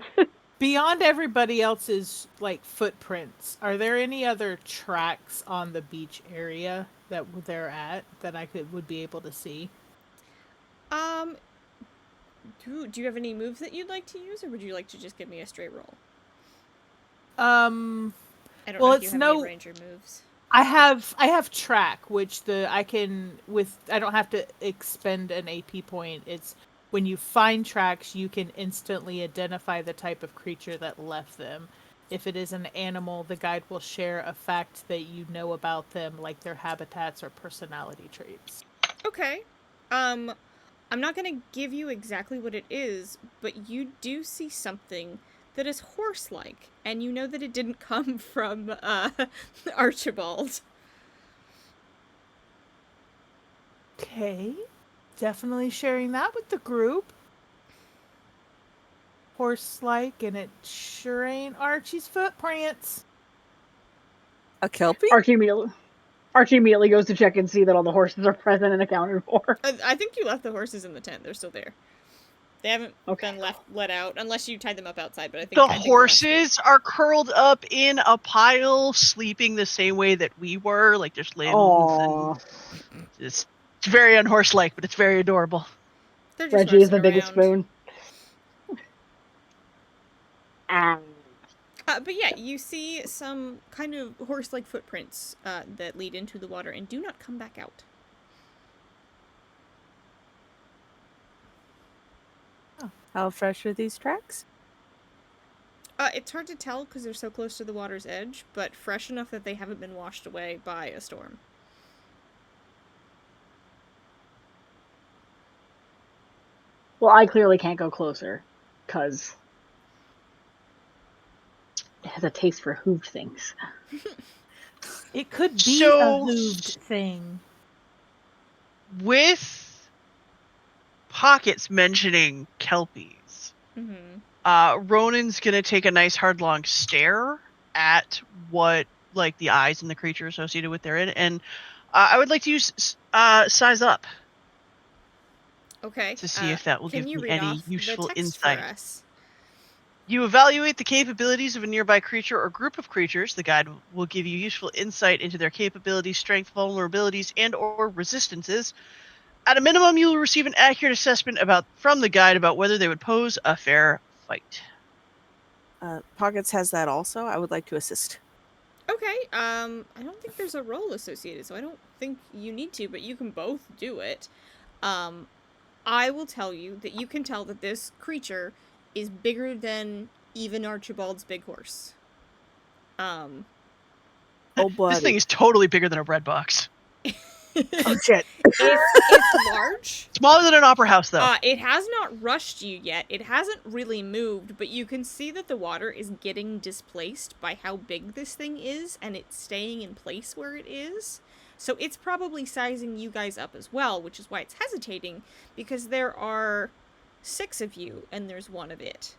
beyond everybody else's like footprints, are there any other tracks on the beach area that they're at that I would be able to see? Do you have any moves that you'd like to use, or would you like to just give me a straight roll? I don't know if you have any ranger moves. I have track, which I don't have to expend an AP point. It's when you find tracks, you can instantly identify the type of creature that left them. If it is an animal, the guide will share a fact that you know about them, like their habitats or personality traits. Okay. I'm not gonna give you exactly what it is, but you do see something that is horse-like, and you know that it didn't come from, Archibald. Okay. Definitely sharing that with the group. Horse-like, and it sure ain't Archie's footprints. A Kelpie? Archie immediately. Archie immediately goes to check and see that all the horses are present and accounted for. I think you left the horses in the tent. They're still there. They haven't Okay. been let out unless you tied them up outside. But I think The last week- horses are curled up in a pile, sleeping the same way that we were. Like there's limbs Aww. and it's very unhorse-like, but it's very adorable. They're just Reggie is resting the biggest around. spoon. Ah. But yeah, you see some kind of horse-like footprints that lead into the water and do not come back out. How fresh are these tracks? It's hard to tell because they're so close to the water's edge, but fresh enough that they haven't been washed away by a storm. Well, I clearly can't go closer, because it has a taste for hooved things. It could be So- a hooved thing. With Pockets mentioning kelpies, Mm-hmm. Ronan's gonna take a nice hard long stare at what like the eyes and the creature associated with therein, and I would like to use size up Okay. to see if that will can give you me read any off useful the text insight. for us? You evaluate the capabilities of a nearby creature or group of creatures. The guide will give you useful insight into their capabilities, strength, vulnerabilities, and or resistances. At a minimum, you will receive an accurate assessment from the guide about whether they would pose a fair fight. Pockets has that also. I would like to assist. Okay. I don't think there's a roll associated, so I don't think you need to, but you can both do it. I will tell you that you can tell that this creature is bigger than even Archibald's big horse. Oh, This buddy. thing is totally bigger than a bread box. Oh, shit. It's large. Smaller than an opera house, though. It has not rushed you yet. It hasn't really moved, but you can see that the water is getting displaced by how big this thing is, and it's staying in place where it is. So it's probably sizing you guys up as well, which is why it's hesitating, because there are 6 of you, and there's 1 of it.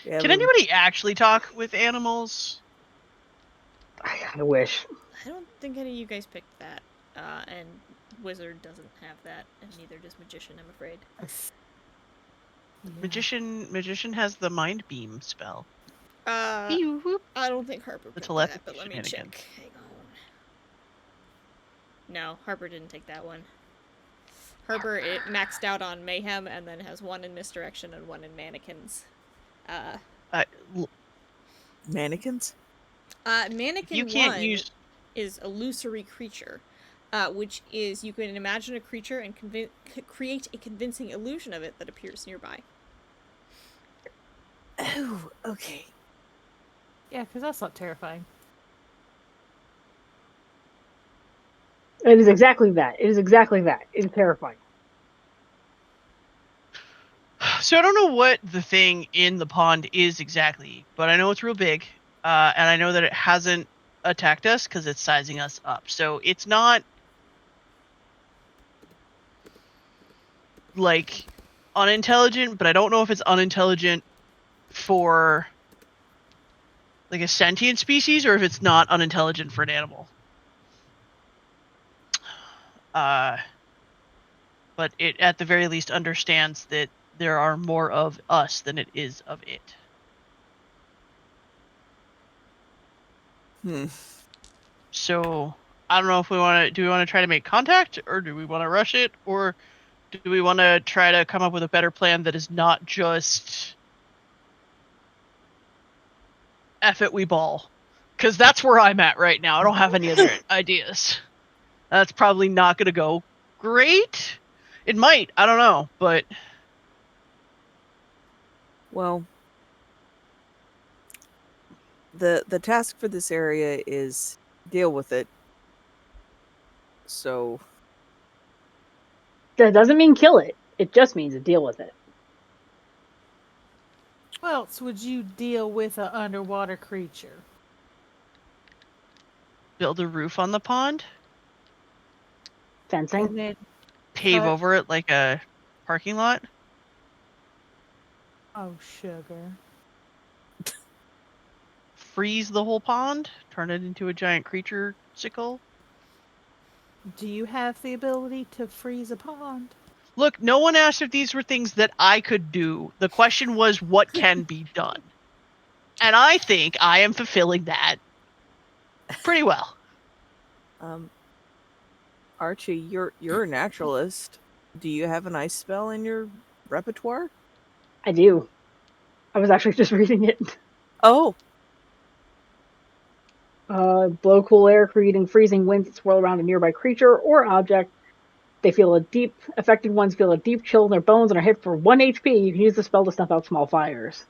Yeah, Can anybody actually talk with animals? I wish. I don't think any of you guys picked that, and Wizard doesn't have that, and neither does Magician, I'm afraid. Magician has the mind beam spell. I don't think Harper picked that, telepathy but let me shenanigans. check. Hang on. No, Harper didn't take that one. Harper, it maxed out on Mayhem, and then has 1 in Misdirection and 1 in Mannequins. Mannequins? Mannequin You can't 1 use. is illusory creature, which is you can imagine a creature and create a convincing illusion of it that appears nearby. Oh, okay. Yeah, because that's not terrifying. It is exactly that. It is exactly that. It is terrifying. So I don't know what the thing in the pond is exactly, but I know it's real big, and I know that it hasn't attacked us because it's sizing us up. So it's not like unintelligent, but I don't know if it's unintelligent for like a sentient species or if it's not unintelligent for an animal. But it at the very least understands that there are more of us than it is of it. So I don't know if do we want to try to make contact, or do we want to rush it, or do we want to try to come up with a better plan that is not just F it, we ball? Because that's where I'm at right now. I don't have any other ideas. That's probably not going to go great. It might. I don't know, but Well, the task for this area is deal with it. So That doesn't mean kill it. It just means to deal with it. What else would you deal with an underwater creature? build a roof on the pond, Fencing. And then, pave Cut. over it like a parking lot. oh, sugar. freeze the whole pond, turn it into a giant creature sickle. Do you have the ability to freeze a pond? Look, no one asked if these were things that I could do. The question was what can be done. And I think I am fulfilling that pretty well. Archie, you're a naturalist. Do you have an ice spell in your repertoire? I do. I was actually just reading it. Oh, Blow cool air, creating freezing winds that swirl around a nearby creature or object. Affected ones feel a deep chill in their bones and are hit for 1 HP. You can use the spell to snuff out small fires.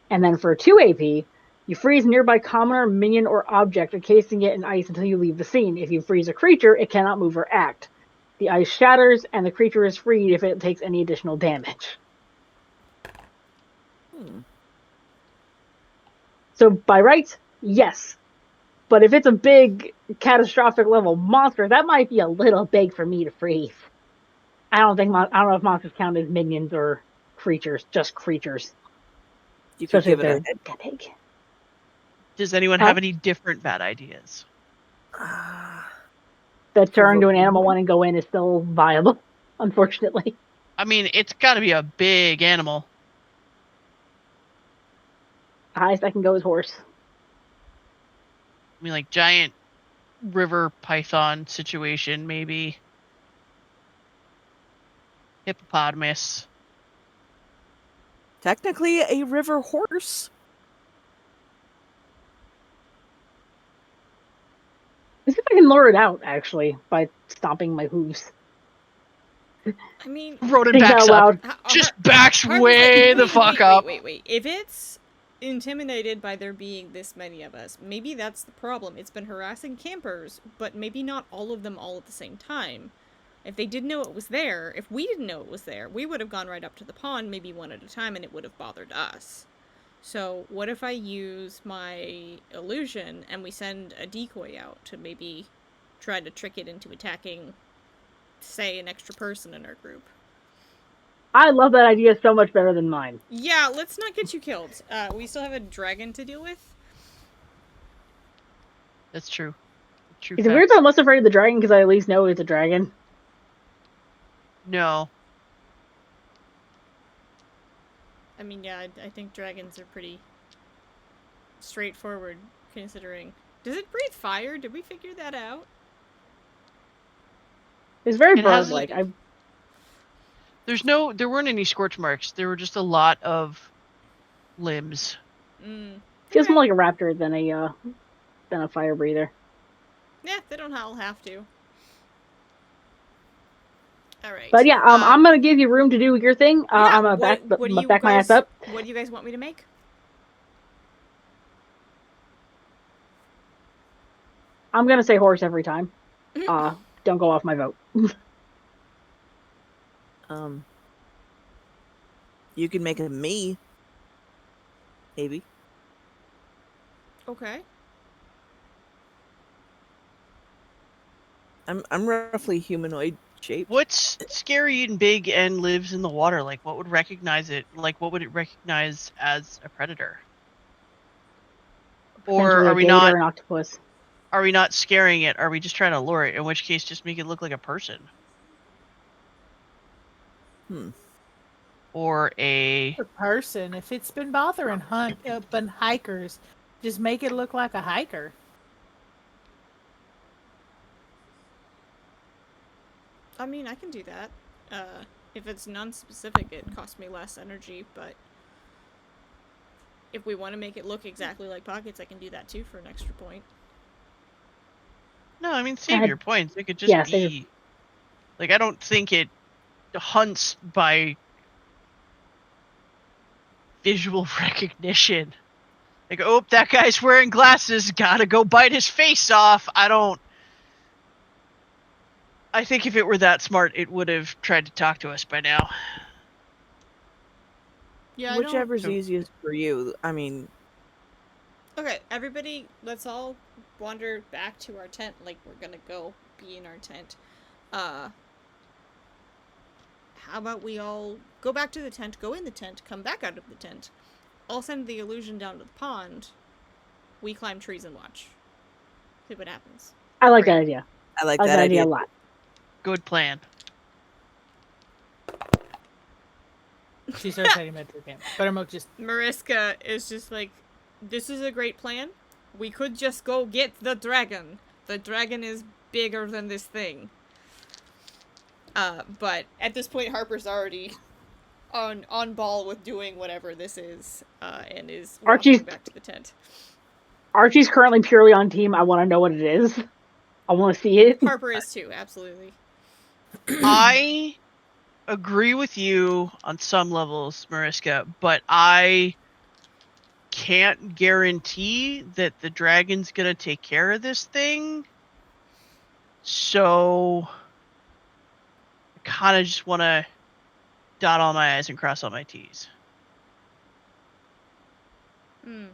And then for 2 AP, you freeze a nearby commoner, minion, or object, encasing it in ice until you leave the scene. If you freeze a creature, it cannot move or act. The ice shatters, and the creature is freed if it takes any additional damage. So by rights, yes. But if it's a big, catastrophic level monster, that might be a little big for me to freeze. I don't know if monsters count as minions or creatures, just creatures. you could Especially if give it a they're head. that big. Does anyone Huh? have any different bad ideas? The turn to Provoke an animal movement? one and go in is still viable, unfortunately. I mean, it's got to be a big animal. The highest I can go is horse. I mean, like giant river python situation, maybe. Hippopotamus. Technically a river horse. Let's see if I can lure it out, actually, by stomping my hooves. I mean, Rodent Think backs out up. loud. Just backs Harvey's way like, the wait, fuck wait, up. Wait. If it's intimidated by there being this many of us, maybe that's the problem. It's been harassing campers, but maybe not all of them all at the same time. If they didn't know it was there, if we didn't know it was there, we would have gone right up to the pond, maybe one at a time, and it would have bothered us. So what if I use my illusion and we send a decoy out to maybe try to trick it into attacking, say, an extra person in our group? I love that idea so much better than mine. Yeah, let's not get you killed. We still have a dragon to deal with. That's true. True Is it weird facts. that I'm less afraid of the dragon because I at least know it's a dragon? No. I mean, yeah, I think dragons are pretty straightforward, considering. Does it breathe fire? Did we figure that out? It's very It has bird-like. there weren't any scorch marks. There were just a lot of limbs. Feels more like a raptor than a fire breather. Yeah, they don't all have to. Alright. But yeah, I'm gonna give you room to do your thing. I'm gonna back my ass up. What do you guys want me to make? I'm gonna say horse every time. Don't go off my vote. You can make it me. Maybe. Okay. I'm roughly humanoid shaped. What's scary and big and lives in the water? Like, what would recognize it? Like, what would it recognize as a predator? Or are we gator, not? an octopus. Are we not scaring it? Are we just trying to lure it? In which case, just make it look like a person. Or a person. If it's been bothering hikers, just make it look like a hiker. I mean, I can do that. If it's non-specific, it costs me less energy, but if we want to make it look exactly like pockets, I can do that too for an extra point. No, I mean, save your points. It could just be... Save. Like, I don't think it hunts by visual recognition. Like, oh, that guy's wearing glasses, gotta go bite his face off. I think if it were that smart, it would have tried to talk to us by now. Yeah, Whichever's easiest for you. I mean... Okay, everybody, let's all wander back to our tent like we're gonna go be in our tent. How about we all go back to the tent, go in the tent, come back out of the tent. I'll send the illusion down to the pond, we climb trees and watch. See what happens. I like Great. that idea. I like I like that that idea idea. a lot. Good plan. She starts heading back to the camp. Buttermilk just Mariska is just like, this is a great plan. We could just go get the dragon. The dragon is bigger than this thing. But at this point, Harper's already on ball with doing whatever this is, and is walking Archie's- back to the tent. Archie's currently purely on team. I want to know what it is. I want to see it. Harper is too, absolutely. I agree with you on some levels, Mariska, but I can't guarantee that the dragon's gonna take care of this thing. So I kind of just want to dot all my I's and cross all my T's. Hmm.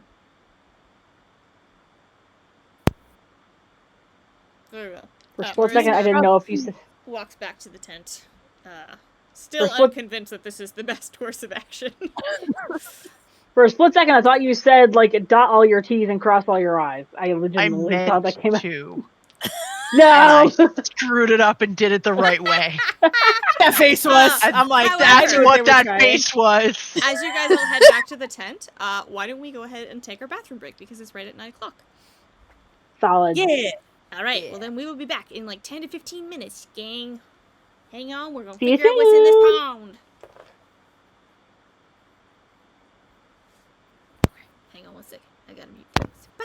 Very well. For a split second, I Mariska didn't know if you said. walks back to the tent. For Still a split- unconvinced that this is the best course of action. For a split second, I thought you said like dot all your T's and cross all your I's. I I legitimately thought that meant came out. to. No. And I screwed it up and did it the right way. that face was. I'm like, however- I That's knew what they were that trying. face was. As you guys all head back to the tent, why don't we go ahead and take our bathroom break because it's right at 9 o'clock. Solid. Yeah. All right. Yeah. Well, then we will be back in like 10 to 15 minutes, gang. Hang on. We're gonna See you figure out what's in this soon. pond. Okay. Hang on one second. I gotta mute things. Bye.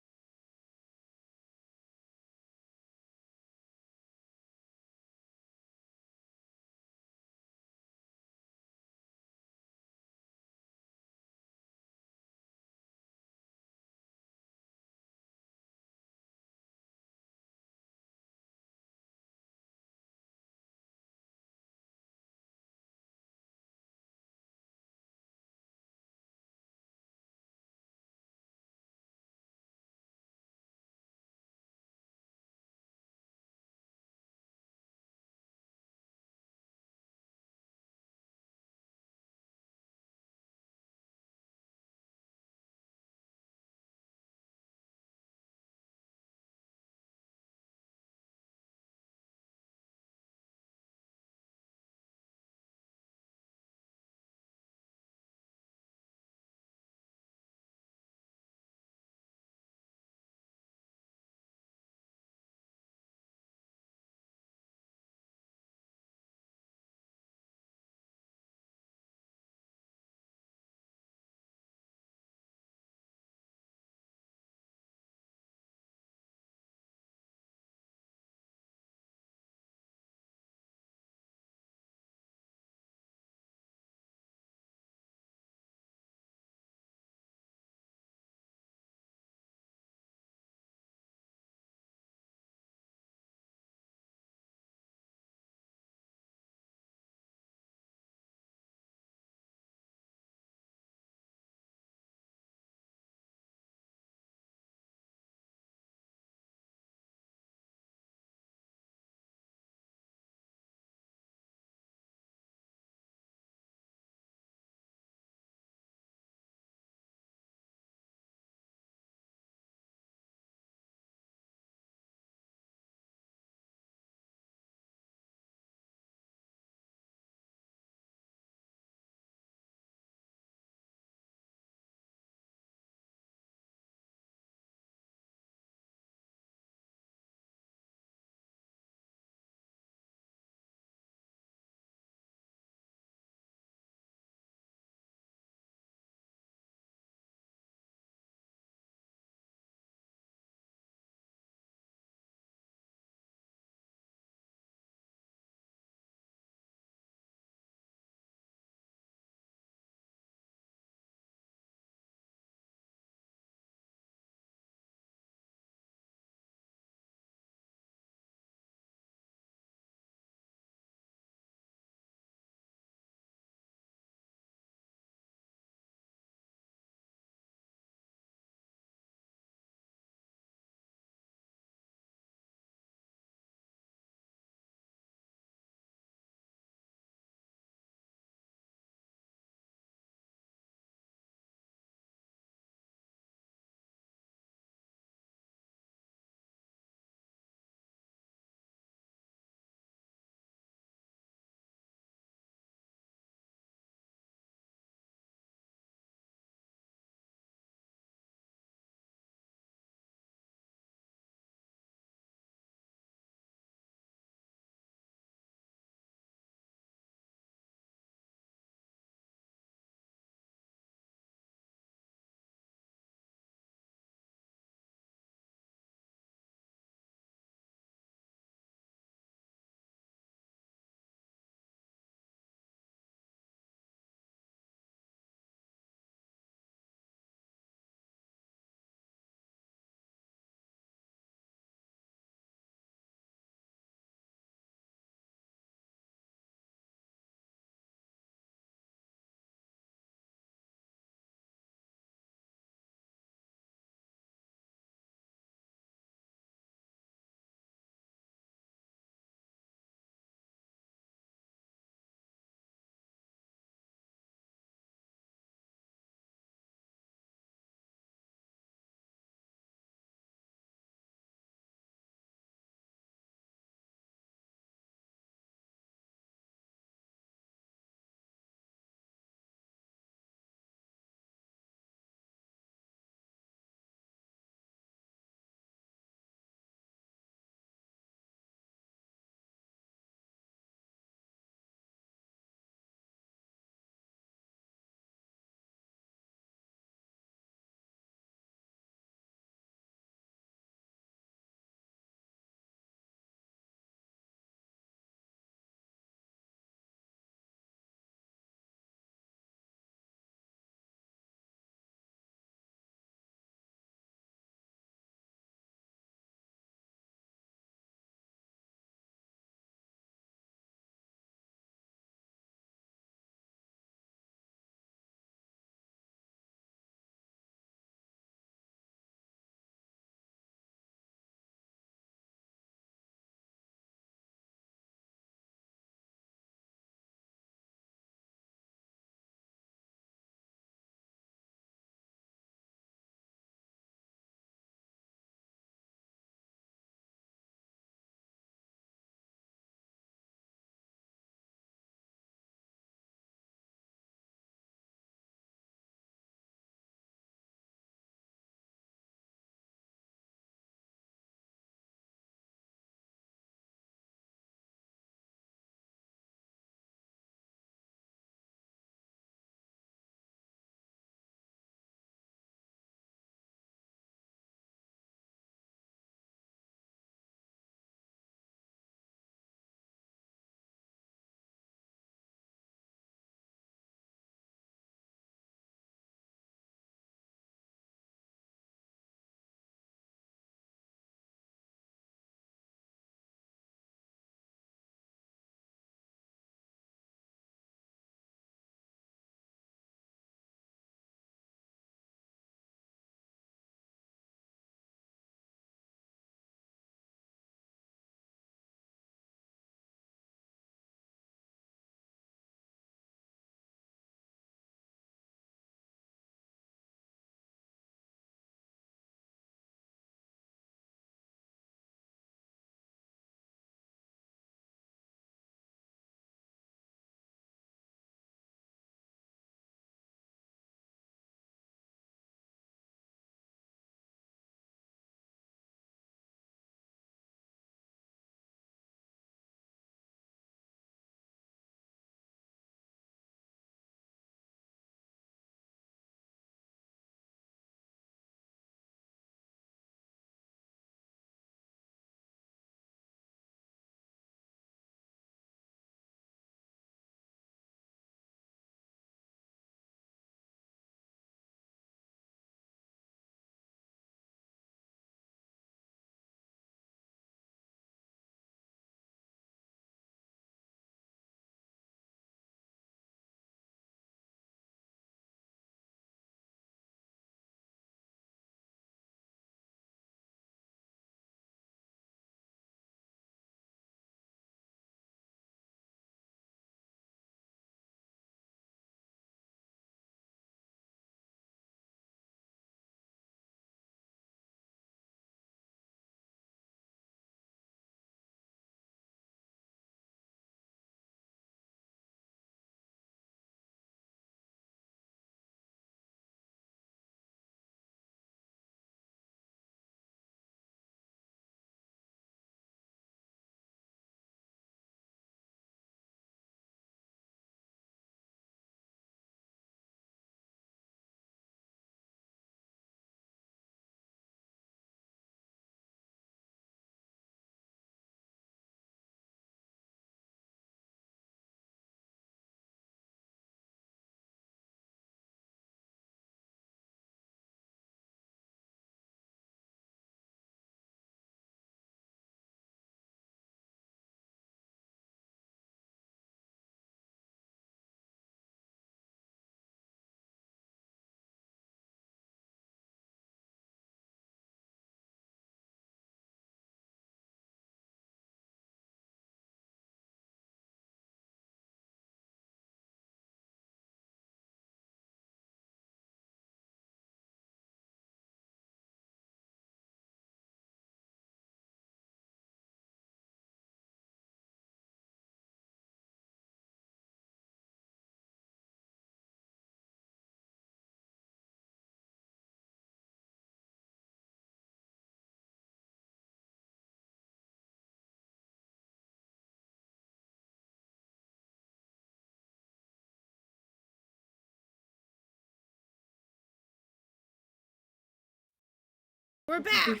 We're back.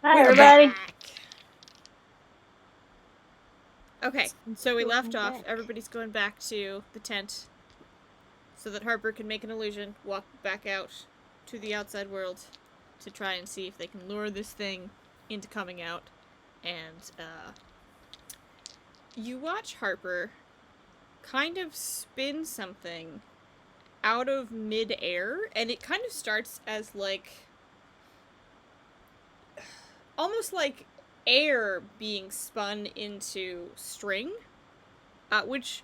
Hi, We're everybody. back. Okay, so we left off. back. Everybody's going back to the tent so that Harper can make an illusion, walk back out to the outside world to try and see if they can lure this thing into coming out. And you watch Harper kind of spin something out of mid-air, and it kind of starts as like almost like air being spun into string, which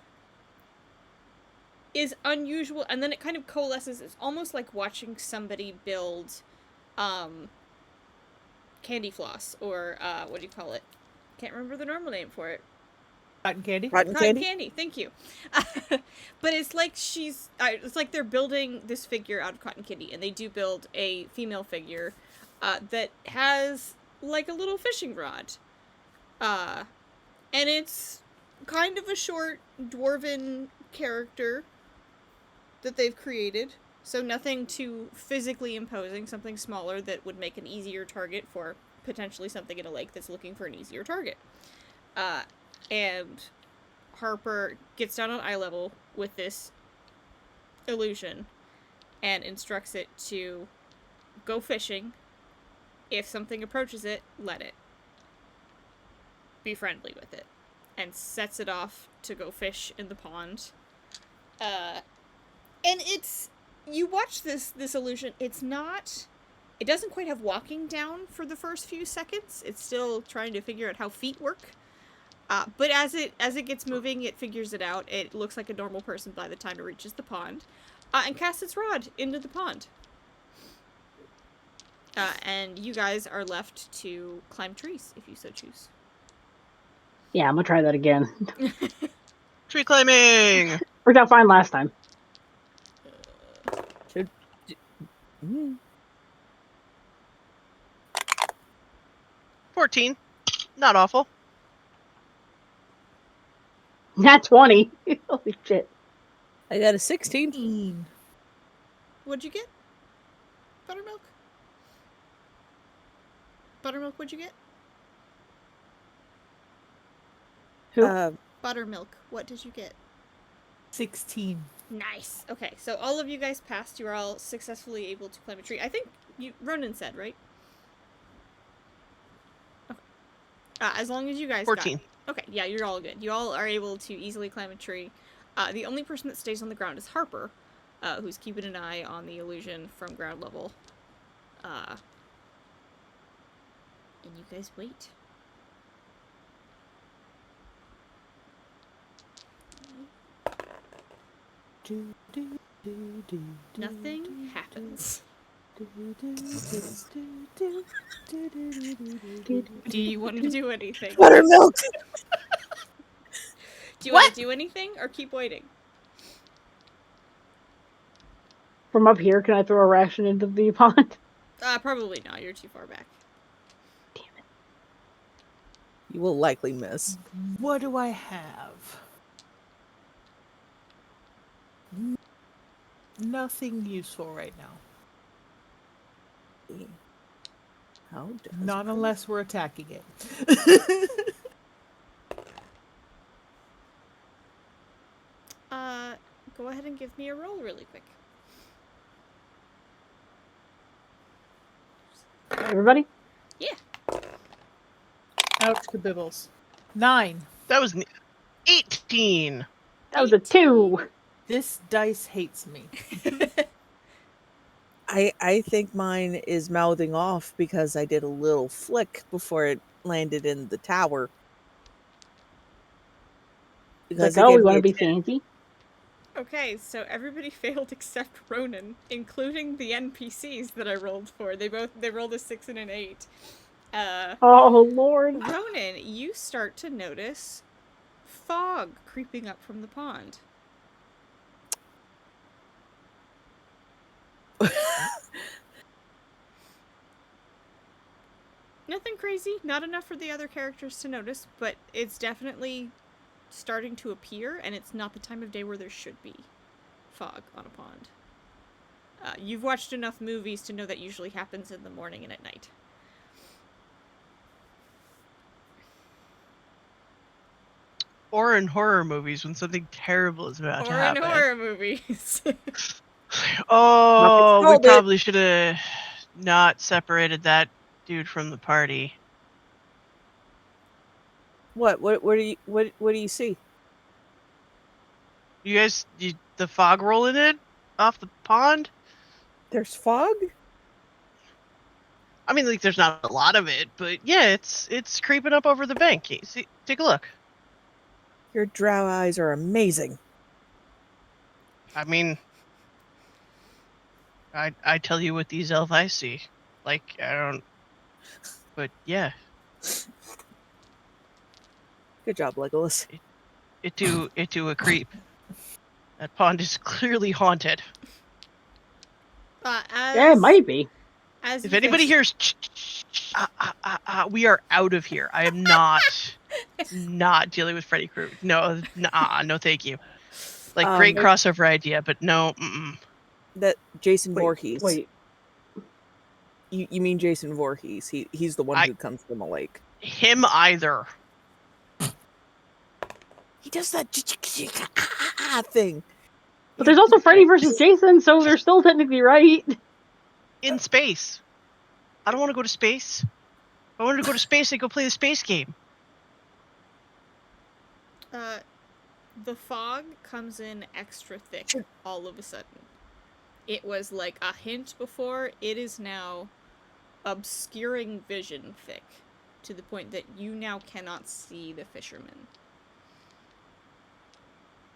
is unusual, and then it kind of coalesces. It's almost like watching somebody build candy floss, or what do you call it? Can't remember the normal name for it. Cotton candy. Cotton Cotton candy? candy, thank you. But it's like it's like they're building this figure out of cotton candy, and they do build a female figure that has like a little fishing rod. And it's kind of a short dwarven character that they've created. So nothing too physically imposing, something smaller that would make an easier target for potentially something in a lake that's looking for an easier target. And Harper gets down on eye level with this illusion and instructs it to go fishing. If something approaches it, let it. Be friendly with it. And sets it off to go fish in the pond. And it's... You watch this illusion, it doesn't quite have walking down for the first few seconds. It's still trying to figure out how feet work. But as it gets moving, it figures it out. It looks like a normal person by the time it reaches the pond. And casts its rod into the pond. And you guys are left to climb trees, if you so choose. Yeah, I'm gonna try that again. Tree climbing! Worked out fine last time. Should. Mm. 14. Not awful. Nat 20. Holy shit. I got a 16. 16. What'd you get? Buttermilk? Buttermilk, what'd you get? Who? Buttermilk, what did you get? 16. Nice. Okay, so all of you guys passed. You are all successfully able to climb a tree. I think Ronan said, right? Okay. As long as you guys 14. Okay, yeah, you're all good. You all are able to easily climb a tree. The only person that stays on the ground is Harper, who's keeping an eye on the illusion from ground level. And you guys wait. Nothing happens. Do you want to do anything? Buttermilk! Do you want to do anything or keep waiting? From up here, can I throw a ration into the pond? Probably not. You're too far back. You will likely miss. What do I have? Nothing useful right now. How does Not unless we're attacking it. Go ahead and give me a roll really quick. Everybody? Yeah. Ouch, kabibbles. 9. That was 18. That was a 2. This dice hates me. I think mine is mouthing off because I did a little flick before it landed in the tower. Like, oh, we want to be fancy. Okay, so everybody failed except Ronan, including the NPCs that I rolled for. They rolled a 6 and an 8. Oh, Lord. Ronan, you start to notice fog creeping up from the pond. Nothing crazy, not enough for the other characters to notice, but it's definitely starting to appear, and it's not the time of day where there should be fog on a pond. You've watched enough movies to know that usually happens in the morning and at night. Or in horror movies when something terrible is about to Or in happen. horror movies. Oh, we Called it. probably should have not separated that dude from the party. What do you see? You guys, the fog rolling in off the pond? There's fog? I mean, like, there's not a lot of it, but yeah, it's creeping up over the bank. See, take a look. Your drow eyes are amazing. I mean, I tell you what these elf eyes see. Like, I don't. But yeah, Good job, Legolas. it do a creep. That pond is clearly haunted. Yeah, it might be. As If you anybody guys- hears, we are out of here. I am not dealing with Freddy Krueger. No, no, thank you. Like, great crossover idea, but no. That Jason Voorhees. Wait. You mean Jason Voorhees? He's the one who comes from the lake. Him either. He does that thing. But there's also Freddy versus Jason, so they're still technically right. In space. I don't want to go to space. If I wanted to go to space, I'd go play the space game. The fog comes in extra thick all of a sudden. It was like a hint before, it is now obscuring vision thick, to the point that you now cannot see the fishermen.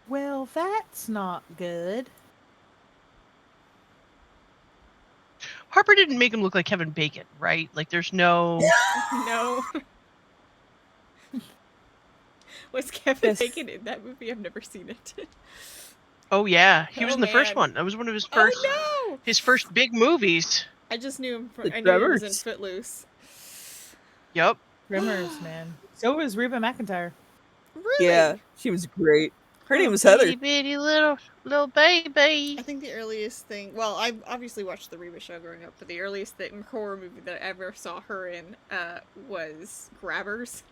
Well, that's not good. Harper didn't make him look like Kevin Bacon, right? Like, there's no... No. Was Kevin Yes. Bacon in that movie? I've never seen it. Oh, yeah. He was Oh, in the first man. one. That was one of his first... Oh no! His first big movies. I just knew him from. The I knew he was in Tremors. Footloose. Yup. Rimmers, man. So was Reba McEntire. Really? Yeah, she was great. Her name was Itty Heather. bitty little baby. I think the earliest thing. Well, I obviously watched the Reba show growing up, but the earliest horror movie that I ever saw her in was Grabbers.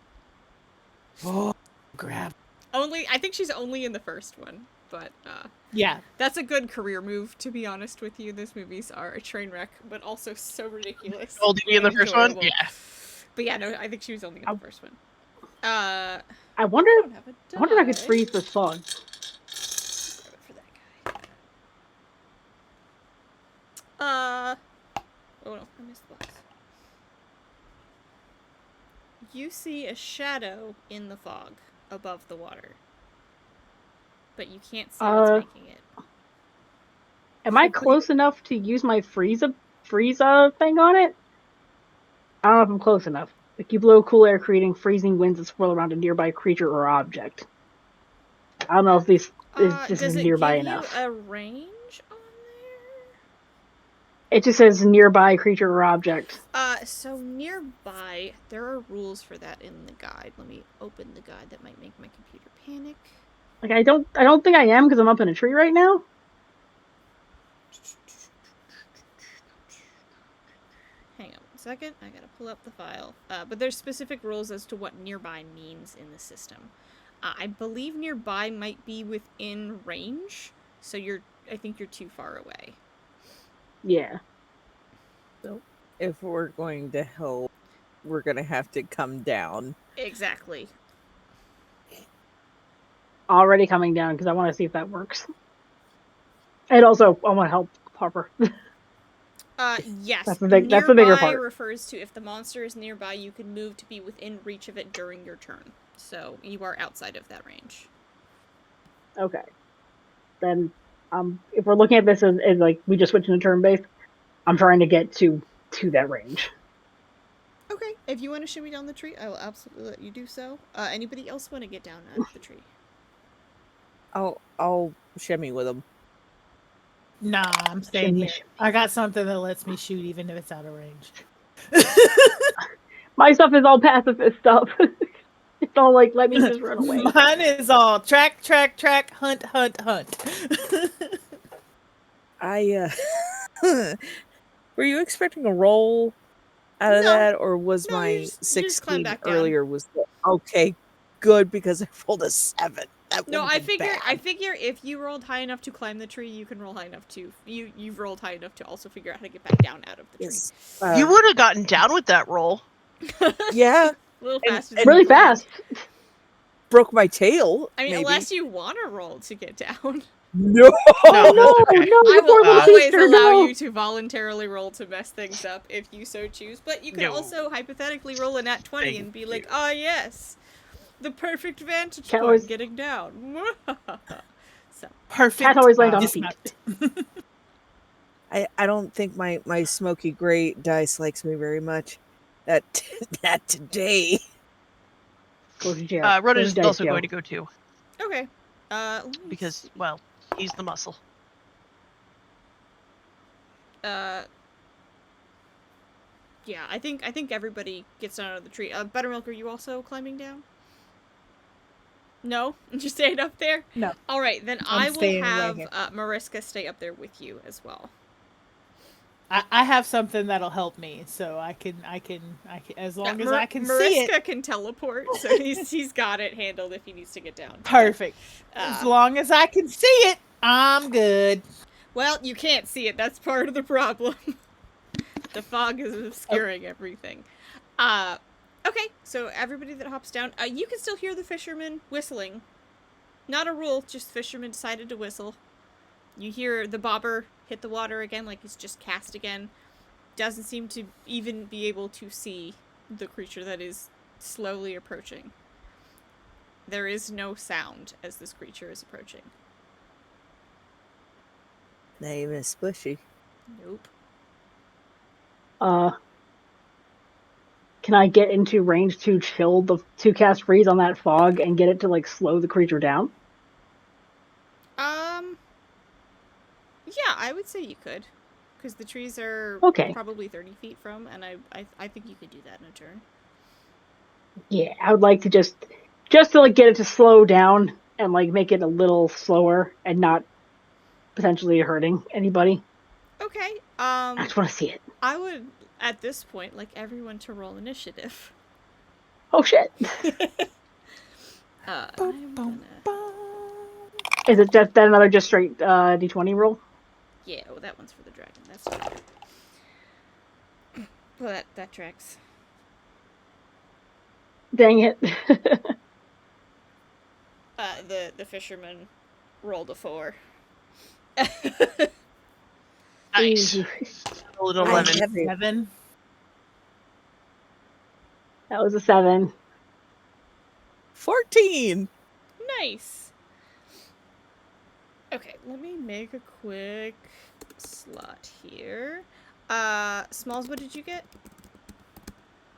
Oh, grab. I think she's only in the first one, but Yeah. that's a good career move, to be honest with you. Those movies are a train wreck, but also so ridiculous. Old to be in the and first one? enjoyable. Yeah. But yeah, no, I think she was only in the first one. I wonder I don't have a if I could die. freeze this fog. Grab it for that guy. Oh no, I missed the box. You see a shadow in the fog above the water, but you can't see what's making it. Am I close enough to use my freeze thing on it? I don't know if I'm close enough. Like, you blow cool air, creating freezing winds that swirl around a nearby creature or object. I don't know if this Does is it nearby give enough. you a range on there? It just says nearby creature or object. So nearby, there are rules for that in the guide. Let me open the guide. That might make my computer panic. Like, I don't think I am because I'm up in a tree right now. Hang on one second. I gotta pull up the file. But there's specific rules as to what nearby means in the system. I believe nearby might be within range, so I think you're too far away. Yeah. So, if we're going to help, we're going to have to come down. Exactly. Already coming down because I want to see if that works. And also, I want to help Harper. Yes. That's the bigger part. Refers to if the monster is nearby, you can move to be within reach of it during your turn. So you are outside of that range. Okay. Then, if we're looking at this as like we just switched into turn-based, I'm trying to get to that range. Okay. If you want to shimmy down the tree, I will absolutely let you do so. Anybody else want to get down the tree? I'll shimmy with him. Nah, I'm staying Shimmy, here. I got something that lets me shoot even if it's out of range. My stuff is all pacifist stuff. It's all like, let me just run away. Mine is all track, hunt. I Were you expecting a roll out of No. that, or was No, my you just climb 16 back down. earlier was okay? Good, because I rolled a 7. That No, would I have been figure bad. if you rolled high enough to climb the tree, you can roll high enough to you've rolled high enough to also figure out how to get back down out of the tree. Yes. You would have gotten down with that roll. Yeah, A little and- faster than Really you planned. fast. broke my tail. I mean, maybe. unless you want to roll to get down. No. Oh No, no, that's okay. no, I the will poor little always creature, allow no. you to voluntarily roll to mess things up if you so choose, but you can No. also hypothetically roll a nat 20 and be like, you. "Ah, yes, the perfect vantage Cat point always- getting down." So, Perfect. Cats always land on feet. dismount. I don't think my smoky gray dice likes me very much. That today. Go to jail. Ronan Go is to dice also jail. going to go too, okay. Let me because, see. well, he's the muscle. Yeah, I think everybody gets down out of the tree. Buttermilk, are you also climbing down? No? Just staying up there? No. Alright, then I'm I will staying right have here. Mariska stay up there with you as well. I have something that'll help me, so I can as long as I can see Mariska it. can teleport, so he's got it handled if he needs to get down. Perfect. As long as I can see it, I'm good. Well, you can't see it. That's part of the problem. The fog is obscuring everything. Okay, so everybody that hops down, you can still hear the fishermen whistling. Not a rule, just fishermen decided to whistle. You hear the bobber hit the water again, like he's just cast again. Doesn't seem to even be able to see the creature that is slowly approaching. There is no sound as this creature is approaching. Not even a squishy. Nope. Can I get into range to chill to cast freeze on that fog and get it to like slow the creature down? Yeah, I would say you could. Because the trees are Okay. probably 30 feet from, and I think you could do that in a turn. Yeah, I would like to just to like get it to slow down and like make it a little slower and not potentially hurting anybody. Okay, I just want to see it. I would, at this point, like everyone to roll initiative. Oh shit! I'm gonna... Is it just that another just straight d20 roll? Yeah, well, that one's for the dragon. That's fine. Well, that tracks. Dang it! The fisherman rolled a 4. Nice. Ooh, A little I 11. have a 7. that was a 7. 14. Nice. Okay, let me make a quick slot here. Smalls, what did you get?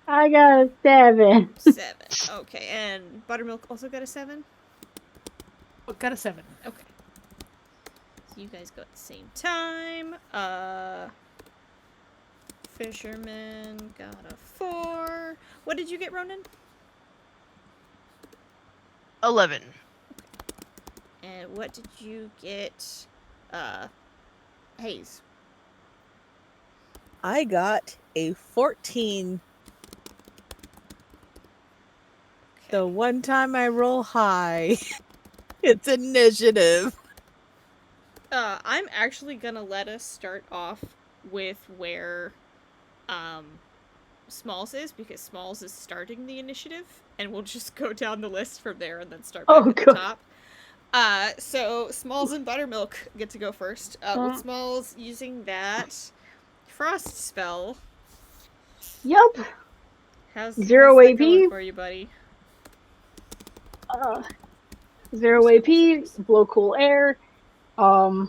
I got a 7. 7. Okay, and Buttermilk also got a 7? Got a 7. Okay. So you guys go at the same time. Fisherman got a 4. What did you get, Ronan? 11. And what did you get, Hayes? I got a 14. Okay. The one time I roll high, it's initiative. I'm actually gonna let us start off with where, Smalls is, because Smalls is starting the initiative, and we'll just go down the list from there and then start back at the God. top. So Smalls and Buttermilk get to go first. With Smalls using that frost spell. Yup. How's 0 that AP. going for you, buddy? 0 AP. Blow cool air. A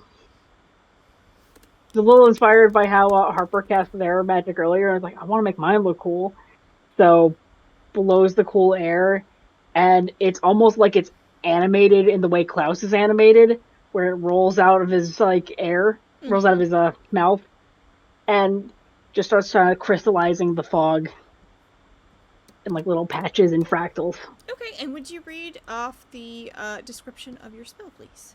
little inspired by how Harper cast their magic earlier. I was like, I want to make mine look cool. So blows the cool air, and it's almost like it's animated in the way Klaus is animated, where it rolls out of his like air, rolls out of his mouth, and just starts crystallizing the fog in like little patches and fractals. Okay, and would you read off the description of your spell, please?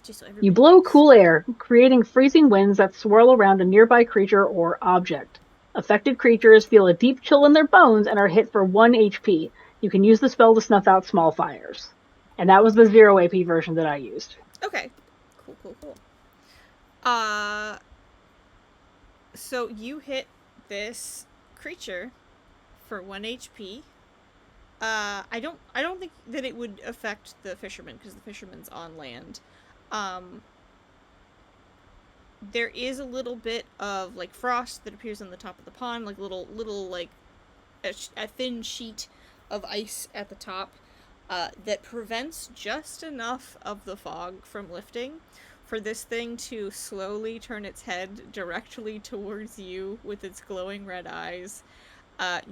Just so You everybody blow knows. cool air, creating freezing winds that swirl around a nearby creature or object. Affected creatures feel a deep chill in their bones and are hit for 1 HP. You can use the spell to snuff out small fires. And that was the 0 AP version that I used. Okay. Cool. So you hit this creature for 1 HP. I don't think that it would affect the fisherman because the fisherman's on land. There is a little bit of like frost that appears on the top of the pond, like little like a thin sheet of ice at the top that prevents just enough of the fog from lifting for this thing to slowly turn its head directly towards you with its glowing red eyes.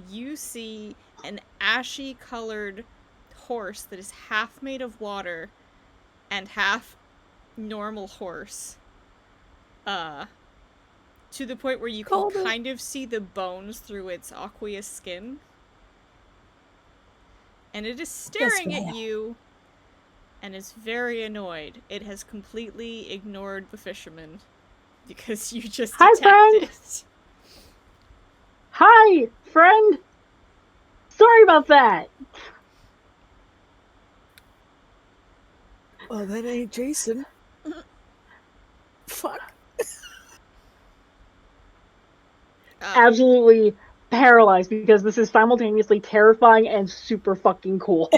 You see an ashy colored horse that is half made of water and half normal horse. To the point where you can Called it. kind of see the bones through its aqueous skin. And it is staring at you and is very annoyed. It has completely ignored the fisherman because you just Hi, attacked friend. it. Hi, friend! Sorry about that! Oh, that ain't Jason. Fuck. Absolutely paralyzed because this is simultaneously terrifying and super fucking cool.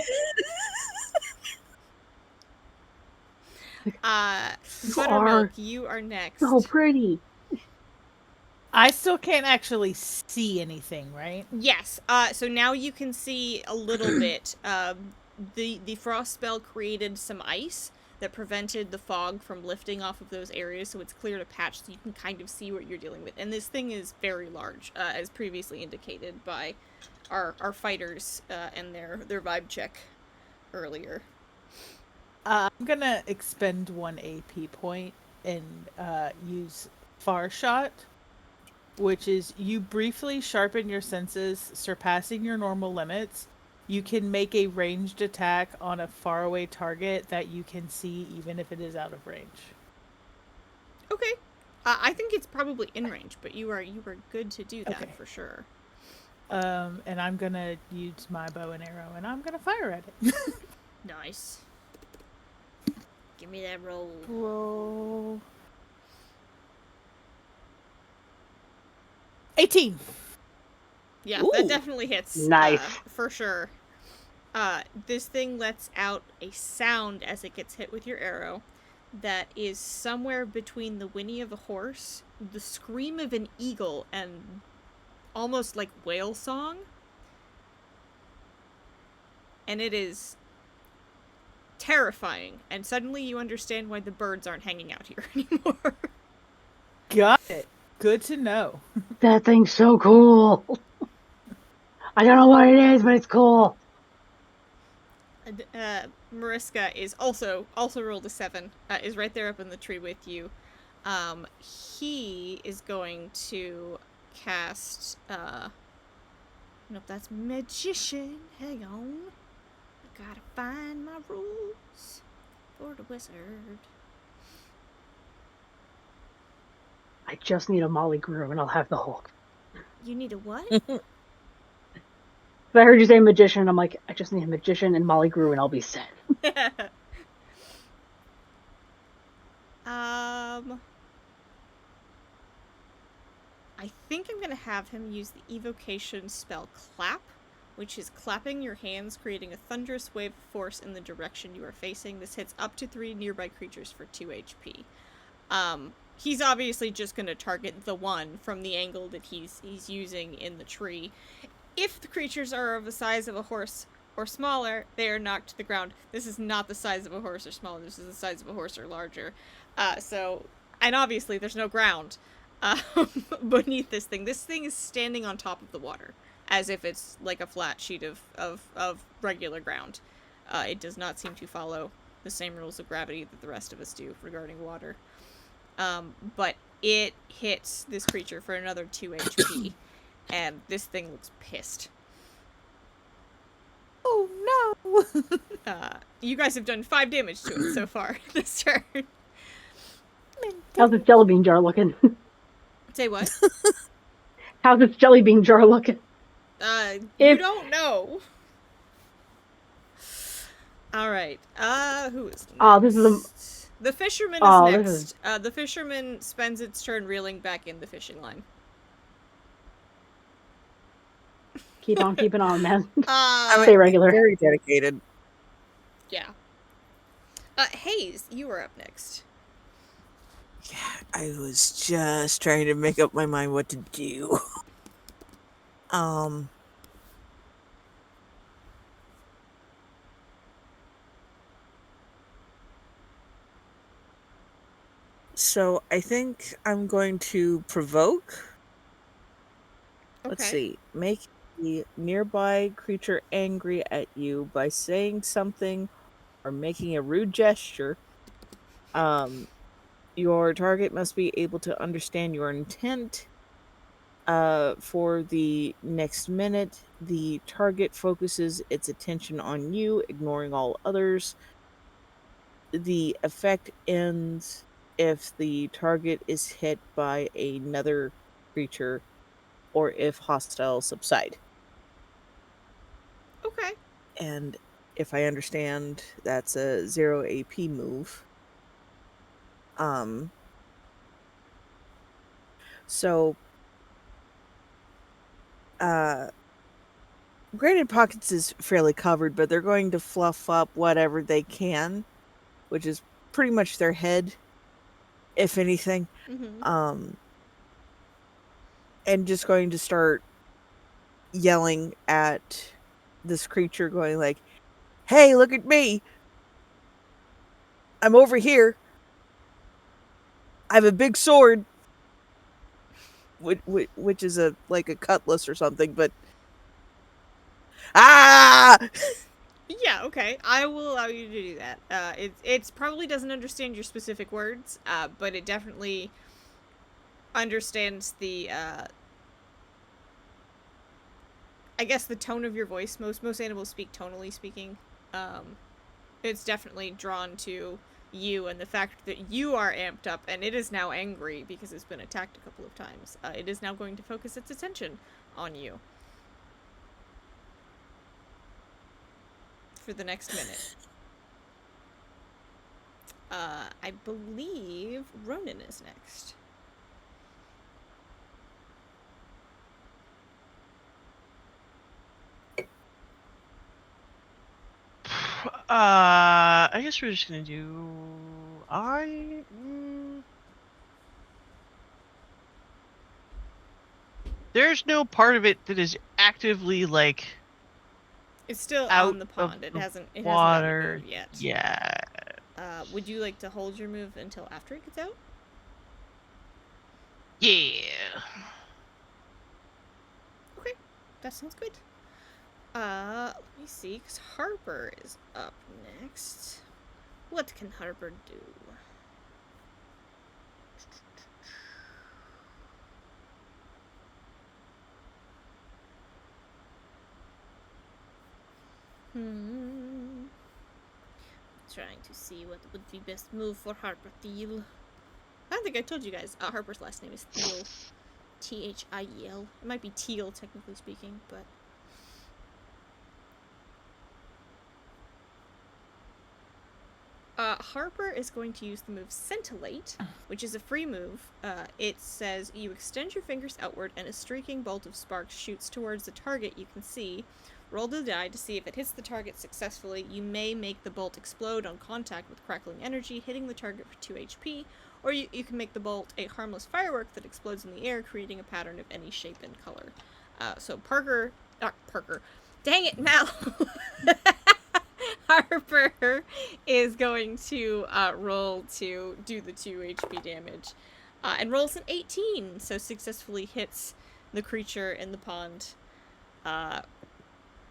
Buttermilk, you are next. So pretty. I still can't actually see anything, right? Yes. So now you can see a little bit. The frost spell created some ice that prevented the fog from lifting off of those areas, so it's cleared a patch, so you can kind of see what you're dealing with. And this thing is very large, as previously indicated by our fighters and their vibe check earlier. I'm gonna expend 1 AP point and use Far Shot, which is you briefly sharpen your senses, surpassing your normal limits. You can make a ranged attack on a faraway target that you can see even if it is out of range. Okay. I think it's probably in range, but you are good to do that Okay. for sure. And I'm gonna use my bow and arrow and I'm gonna fire at it. Nice. Give me that roll. Roll 18. Yeah, Ooh. that definitely hits. Nice. For sure. This thing lets out a sound as it gets hit with your arrow that is somewhere between the whinny of a horse, the scream of an eagle, and almost like whale song. And it is terrifying, and suddenly you understand why the birds aren't hanging out here anymore. Got it. Good to know. That thing's so cool. I don't know what it is, but it's cool. Mariska is also rolled a 7. Is right there up in the tree with you. He is going to cast. Nope, that's magician. Hang on, I gotta find my rules for the wizard. I just need a Molly Groom and I'll have the Hulk. You need a what? I heard you say magician, and I'm like, I just need a magician and Molly Grew and I'll be set. I think I'm gonna have him use the evocation spell Clap, which is clapping your hands, creating a thunderous wave of force in the direction you are facing. This hits up to 3 nearby creatures for 2 HP. He's obviously just gonna target the one from the angle that he's using in the tree. If the creatures are of the size of a horse or smaller, they are knocked to the ground. This is not the size of a horse or smaller. This is the size of a horse or larger. And obviously there's no ground beneath this thing. This thing is standing on top of the water, as if it's like a flat sheet of regular ground. It does not seem to follow the same rules of gravity that the rest of us do regarding water. But it hits this creature for another 2 HP. And this thing looks pissed. Oh no! You guys have done 5 damage to it so far this turn. How's this jelly bean jar looking? Say what? How's this jelly bean jar looking? You If- don't know. All right. Who is next? Oh, this is a. The fisherman is Oh, this next. is- The fisherman spends its turn reeling back in the fishing line. Keep on keeping on, man. Uh, Stay regular. Very dedicated. yeah. Hayes, you are up next. Yeah, I was just trying to make up my mind what to do. Um. So I think I'm going to provoke. Let's Okay. see. Make the nearby creature angry at you by saying something or making a rude gesture. Your target must be able to understand your intent. For the next minute, the target focuses its attention on you, ignoring all others. The effect ends if the target is hit by another creature or if hostiles subside. Okay. And if I understand, that's a 0 AP move. Um so uh Granted Pockets is fairly covered, but they're going to fluff up whatever they can, which is pretty much their head, if anything. Mm-hmm. Um and just going to start yelling at this creature, going like, "Hey, look at me! I'm over here. I have a big sword," which is a like a cutlass or something. But ah, Yeah, okay. I will allow you to do that. It's probably doesn't understand your specific words, but it definitely understands the I guess the tone of your voice. Most animals speak tonally speaking. It's definitely drawn to you and the fact that you are amped up and it is now angry because it's been attacked a couple of times. It is now going to focus its attention on you for the next minute. I believe Ronan is next. I guess we're just gonna do. There's no part of it that is actively like It's still out on the of pond. It the hasn't gotten water. moved yet. Yeah. Would you like to hold your move until after it gets out? Yeah. Okay, that sounds good. Let me see, because Harper is up next. What can Harper do? Trying to see what would be best move for Harper Thiel. I don't think I told you guys. Harper's last name is Thiel. Thiel. It might be Teal, technically speaking, but Harper is going to use the move Scintillate, which is a free move. It says you extend your fingers outward and a streaking bolt of sparks shoots towards the target you can see. Roll the die to see if it hits the target successfully. You may make the bolt explode on contact with crackling energy, hitting the target for 2 HP, or you can make the bolt a harmless firework that explodes in the air, creating a pattern of any shape and color. So Parker... Dang it, Mal! Harper is going to roll to do the 2 HP damage. And rolls an 18, so successfully hits the creature in the pond.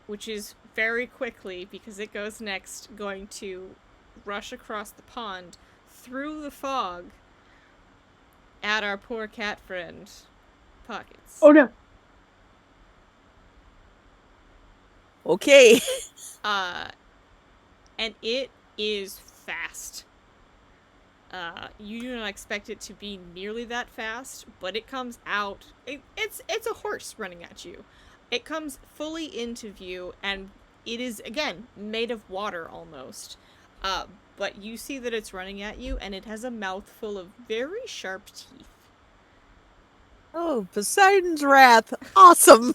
Which is very quickly, because it goes next, going to rush across the pond through the fog at our poor cat friend, Pockets. Oh no. okay. And it is fast. You do not expect it to be nearly that fast, but it comes out. It's a horse running at you. It comes fully into view, and it is, again, made of water almost. But you see that it's running at you, and it has a mouthful of very sharp teeth. Oh, Poseidon's Wrath. Awesome.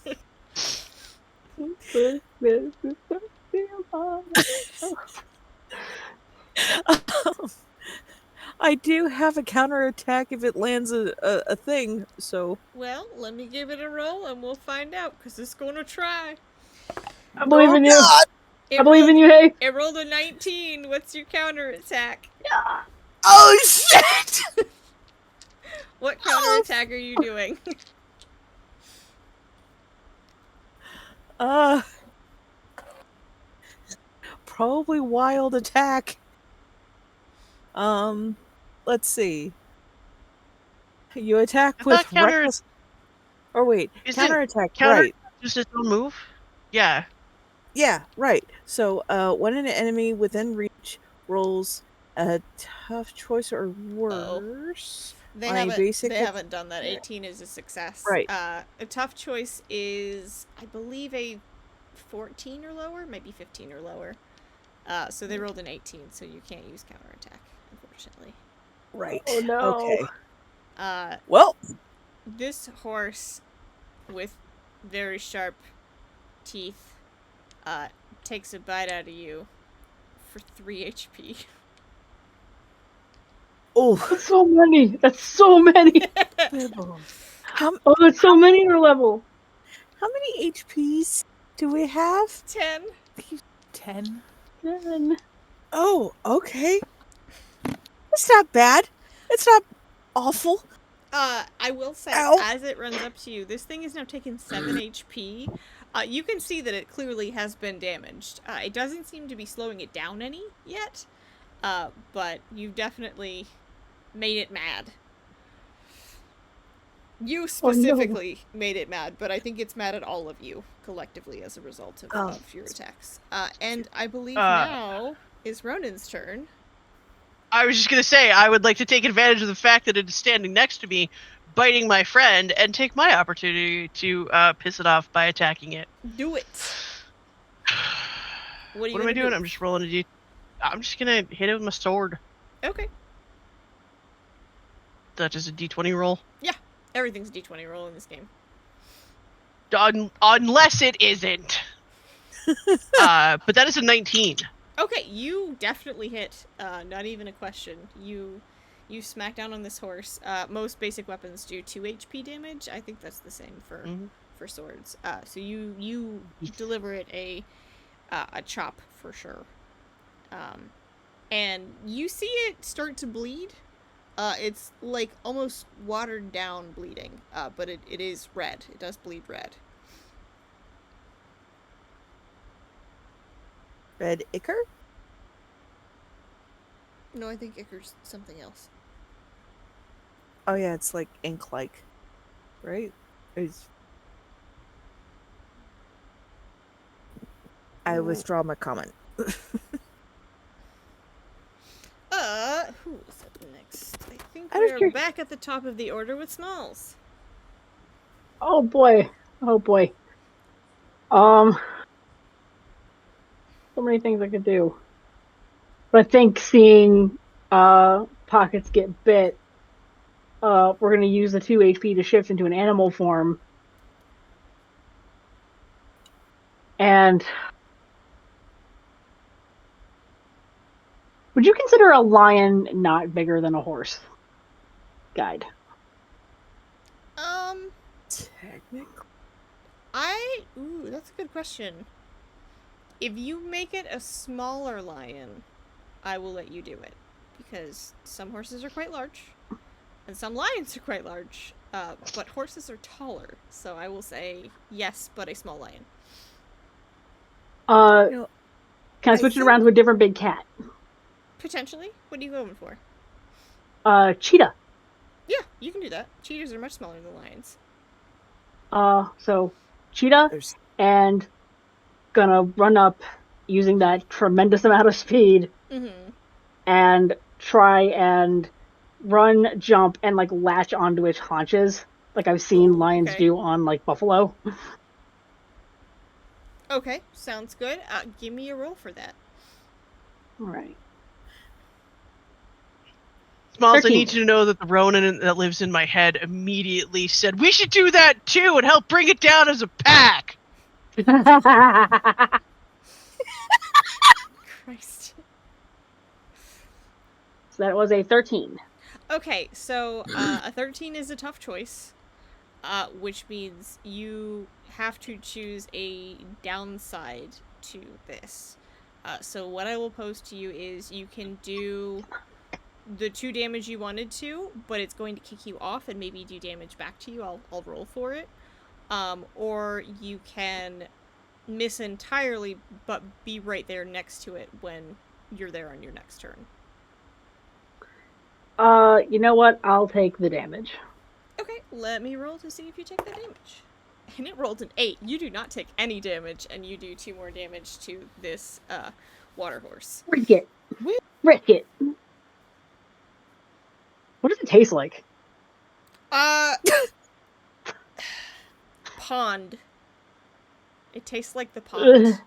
I do have a counterattack if it lands a thing, so. Well, let me give it a roll, and we'll find out, because it's going to try. I believe in you. God! I believe in you, hey. It rolled a 19. What's your counterattack? Yeah. Oh, shit! What counterattack are you doing? Probably wild attack. Let's see. You attack with reckless. Or wait, counterattack. Right. Just its own move. Yeah. Yeah, right. So, when an enemy within reach rolls a tough choice or worse, They basic haven't done that. 18 is a success. Right. A tough choice is, I believe, a 14 or lower, maybe 15 or lower. So they rolled an 18, so you can't use counterattack, unfortunately. Right. Oh no. Okay. Well, this horse with very sharp teeth takes a bite out of you for 3 HP. oh, That's so many. That's so many. Oh, that's so many in our level. how many HPs do we have? 10. 10. 10. Oh, okay. It's not bad. It's not awful. I will say, Ow. as it runs up to you, this thing is now taking 7 HP. You can see that it clearly has been damaged. It doesn't seem to be slowing it down any yet, but you've definitely made it mad. You specifically made it mad, but I think it's mad at all of you collectively as a result of your attacks. And I believe now is Ronan's turn. I was just going to say, I would like to take advantage of the fact that it is standing next to me, biting my friend, and take my opportunity to piss it off by attacking it. Do it. What am I doing? I'm just rolling a D. I'm just going to hit it with my sword. Okay. That is a D20 roll. Yeah, everything's a D20 roll in this game. Unless it isn't. But that is a 19. Okay, you definitely hit. Not even a question. You smack down on this horse. Most basic weapons do 2 HP damage. I think that's the same for swords. So you deliver it a chop for sure. And you see it start to bleed. It's like almost watered down bleeding. But it is red. It does bleed red. Red ichor? No, I think ichor's something else. Oh yeah, it's like ink-like, right? I withdraw my comment. Who's up next? I think we're back at the top of the order with Smalls. Oh boy. Oh boy. So many things I could do. But I think seeing Pockets get bit, we're going to use the 2 HP to shift into an animal form. And would you consider a lion not bigger than a horse? Guide. Technically. That's a good question. If you make it a smaller lion, I will let you do it. Because some horses are quite large, and some lions are quite large, but horses are taller. So I will say yes, but a small lion. Can I switch it around to a different big cat? Potentially. What are you going for? Cheetah. Yeah, you can do that. Cheetahs are much smaller than lions. So cheetah and gonna run up using that tremendous amount of speed and try and run, jump, and like latch onto its haunches, like I've seen Ooh, lions okay. do on like buffalo. Okay, sounds good. Give me a roll for that. All right. Smalls, I 13. need you to know that the Ronin that lives in my head immediately said, we should do that too and help bring it down as a pack. Christ. So that was a 13. Okay, so a 13 is a tough choice, which means you have to choose a downside to this. So what I will pose to you is you can do the 2 damage you wanted to, but it's going to kick you off and maybe do damage back to you. I'll roll for it. Or you can miss entirely, but be right there next to it when you're there on your next turn. You know what? I'll take the damage. Okay, let me roll to see if you take that damage. And it rolled an 8. You do not take any damage, and you do 2 more damage to this water horse. Risk it. Risk it. What does it taste like? Pond. It tastes like the pond.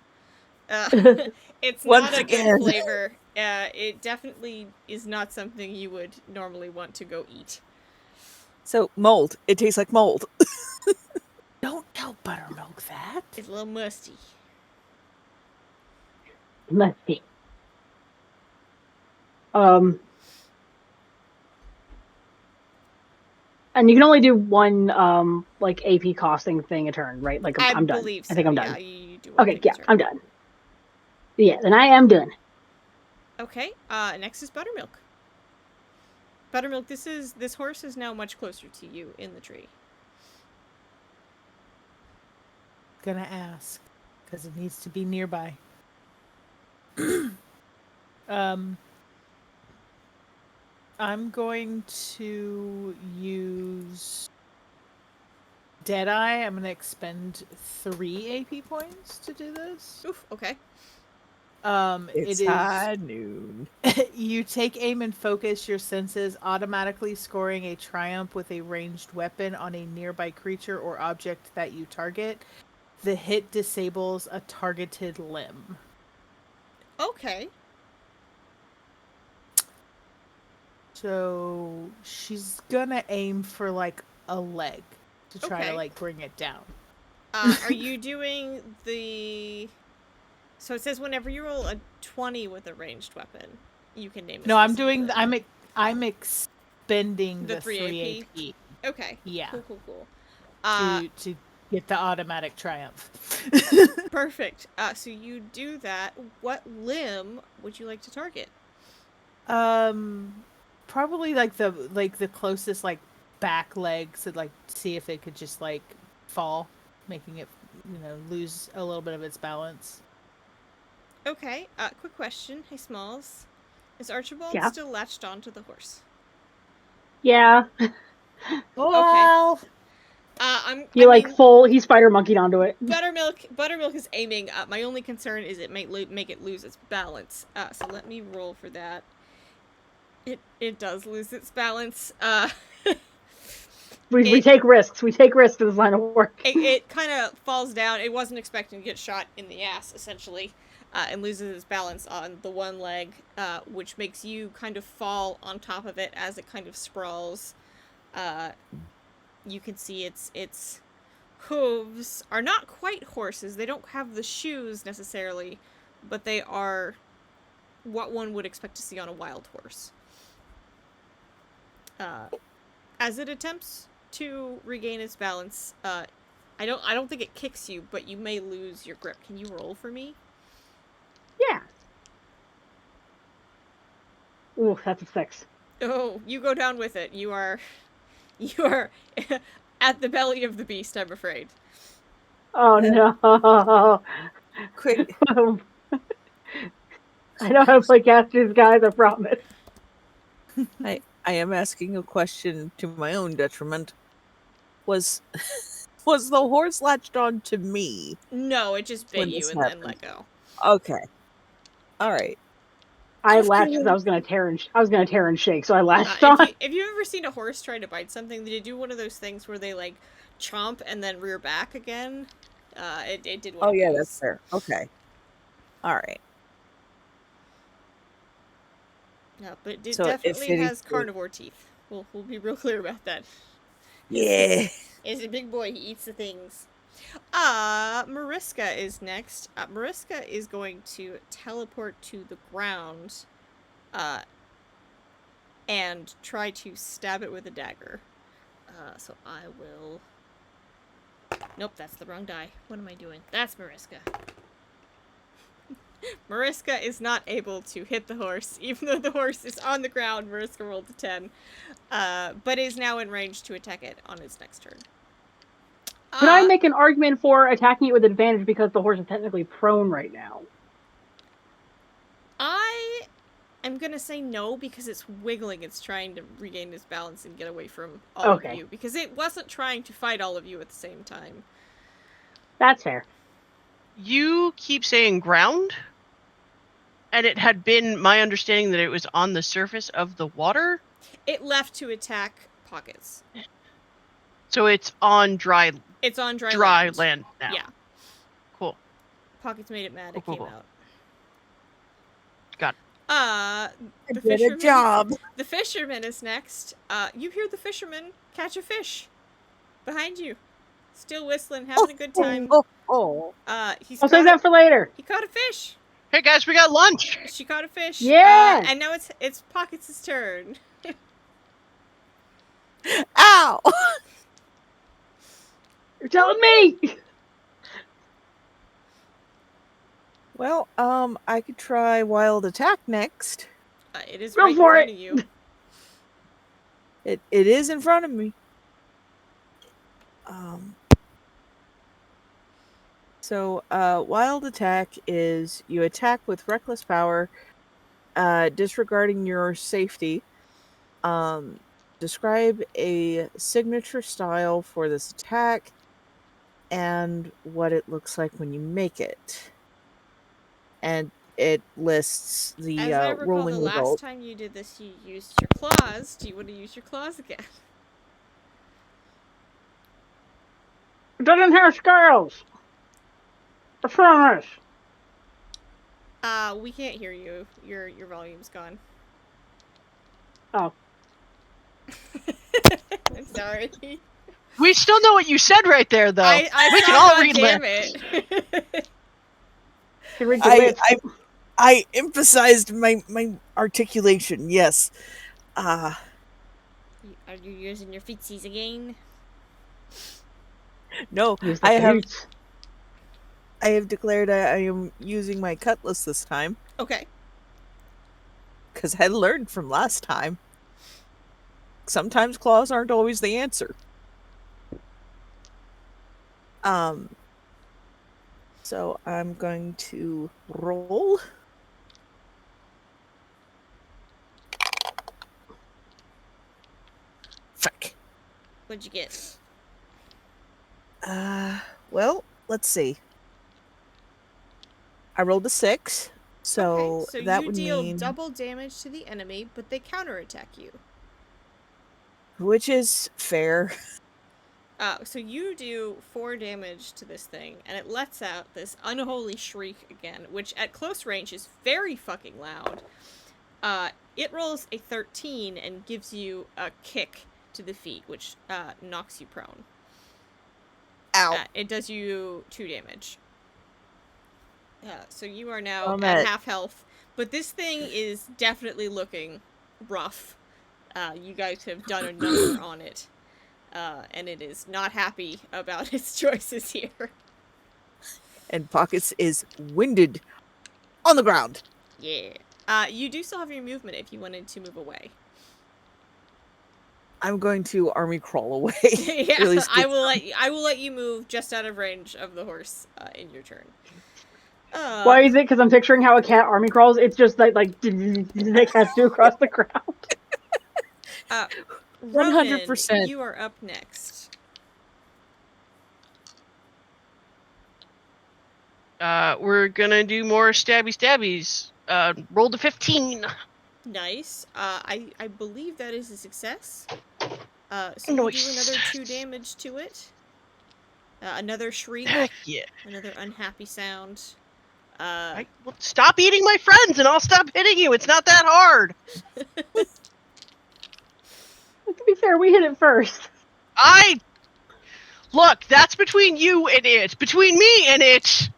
It's Once not a again. good flavor. It definitely is not something you would normally want to go eat. So, mold. It tastes like mold. Don't tell Buttermilk that. It's a little musty. Let's see. And you can only do one like AP costing thing a turn, right? Like I'm done. Believe so. I think I'm Yeah, done. you do Okay, yeah, I'm done. Yeah, then I am done. Okay, next is Buttermilk. Buttermilk, this horse is now much closer to you in the tree. Gonna ask, because it needs to be nearby. I'm going to use Deadeye. I'm gonna expend 3 AP points to do this. Oof, okay. It's it is high noon. you take aim and focus your senses, automatically scoring a triumph with a ranged weapon on a nearby creature or object that you target. The hit disables a targeted limb. Okay. So she's gonna aim for like a leg to try Okay. to like bring it down. Are you doing the... So it says whenever you roll a 20 with a ranged weapon, you can name it. No, I'm doing. I'm expending The the 3 3 AP. Okay. Yeah. Cool. To get the automatic triumph. Perfect. So you do that. What limb would you like to target? Probably like the closest like back leg, so like see if it could just like fall, making it lose a little bit of its balance. Okay. Quick question. Hey, Smalls. Is Archibald Yeah. still latched onto the horse? Yeah. Well, Full. He spider monkeyed onto it. Buttermilk is aiming. My only concern is it might make it lose its balance. So let me roll for that. It does lose its balance. We take risks. We take risks in this line of work. It kind of falls down. It wasn't expecting to get shot in the ass, essentially, and loses its balance on the one leg, which makes you kind of fall on top of it as it kind of sprawls. You can see its hooves are not quite horses. They don't have the shoes necessarily, but they are what one would expect to see on a wild horse. As it attempts to regain its balance, I don't think it kicks you, but you may lose your grip. Can you roll for me? Yeah. Ooh, that's a 6. Oh, you go down with it. You are at the belly of the beast, I'm afraid. Oh no. Quick. I know how to play casters, guys, I promise. I am asking a question to my own detriment. Was the horse latched on to me? No, it just bit When you this and then happened. let go. Okay. All right. I latched because I was gonna tear and shake, so I latched on. If you've ever seen a horse try to bite something, they do one of those things where they like chomp and then rear back again. It did one. Oh of yeah, those. that's fair. Okay. All right. No, but it So if definitely anything- has carnivore teeth. We'll be real clear about that. Yeah. He's a big boy. He eats the things. Mariska is next. Mariska is going to teleport to the ground, and try to stab it with a dagger. So I will... Nope, that's the wrong die. What am I doing? That's Mariska. Mariska is not able to hit the horse, even though the horse is on the ground. Mariska rolled a 10, but is now in range to attack it on its next turn. Could I make an argument for attacking it with advantage because the horse is technically prone right now? I am gonna say no because it's wiggling. It's trying to regain its balance and get away from all of you. Because it wasn't trying to fight all of you at the same time. That's fair. You keep saying ground? And it had been my understanding that it was on the surface of the water? It left to attack Pockets. So it's on dry... It's on dry land now. Yeah. Cool. Pockets made it mad. Cool, It came cool. out. Got it. Did a job. The fisherman is next. You hear the fisherman catch a fish behind you, still whistling, having a good time. Oh. I'll save that for later. He caught a fish. Hey guys, we got lunch. She caught a fish. Yeah. And now it's Pockets' turn. Ow! You're telling me. Well, I could try wild attack next. It is Go right in for front it. of you. It is in front of me. So wild attack is you attack with reckless power, disregarding your safety. Describe a signature style for this attack and what it looks like when you make it. And it lists the As I recall, rolling the last result. time you did this, you used your claws. Do you want to use your claws again? It doesn't have scales. I promise. We can't hear you. Your volume's gone. Oh. I'm sorry. We still know what you said right there, though. I we can all read damn lips. it. Can read your lips. I emphasized my articulation. Yes. Are you using your feetsies again? No, Use the I have boots. I have declared I am using my cutlass this time Okay. because I learned from last time. Sometimes claws aren't always the answer. So I'm going to roll. Fuck. What'd you get? Well, let's see. I rolled a 6, so Okay, that you would deal mean double damage to the enemy, but they counterattack you. which is fair. So you do 4 damage to this thing, and it lets out this unholy shriek again, which at close range is very fucking loud. It rolls a 13 and gives you a kick to the feet, which knocks you prone. Ow. It does you 2 damage. So you are now I'm at at- half health, but this thing is definitely looking rough. You guys have done a number on it. And it is not happy about its choices here. And Pockets is winded on the ground. Yeah. You do still have your movement if you wanted to move away. I'm going to army crawl away. Yeah, Really I will let you move just out of range of the horse in your turn. Why is it? Because I'm picturing how a cat army crawls. It's just like the cats do across the ground. 100%. You are up next. We're gonna do more stabby stabbies. rolled a 15. Nice. I believe that is a success. So you do Nice. another 2 damage to it. Another shriek. Heck yeah. Another unhappy sound. Well, stop eating my friends and I'll stop hitting you. It's not that hard. To be fair, we hit it first. Look, that's between you and it. Between me and it.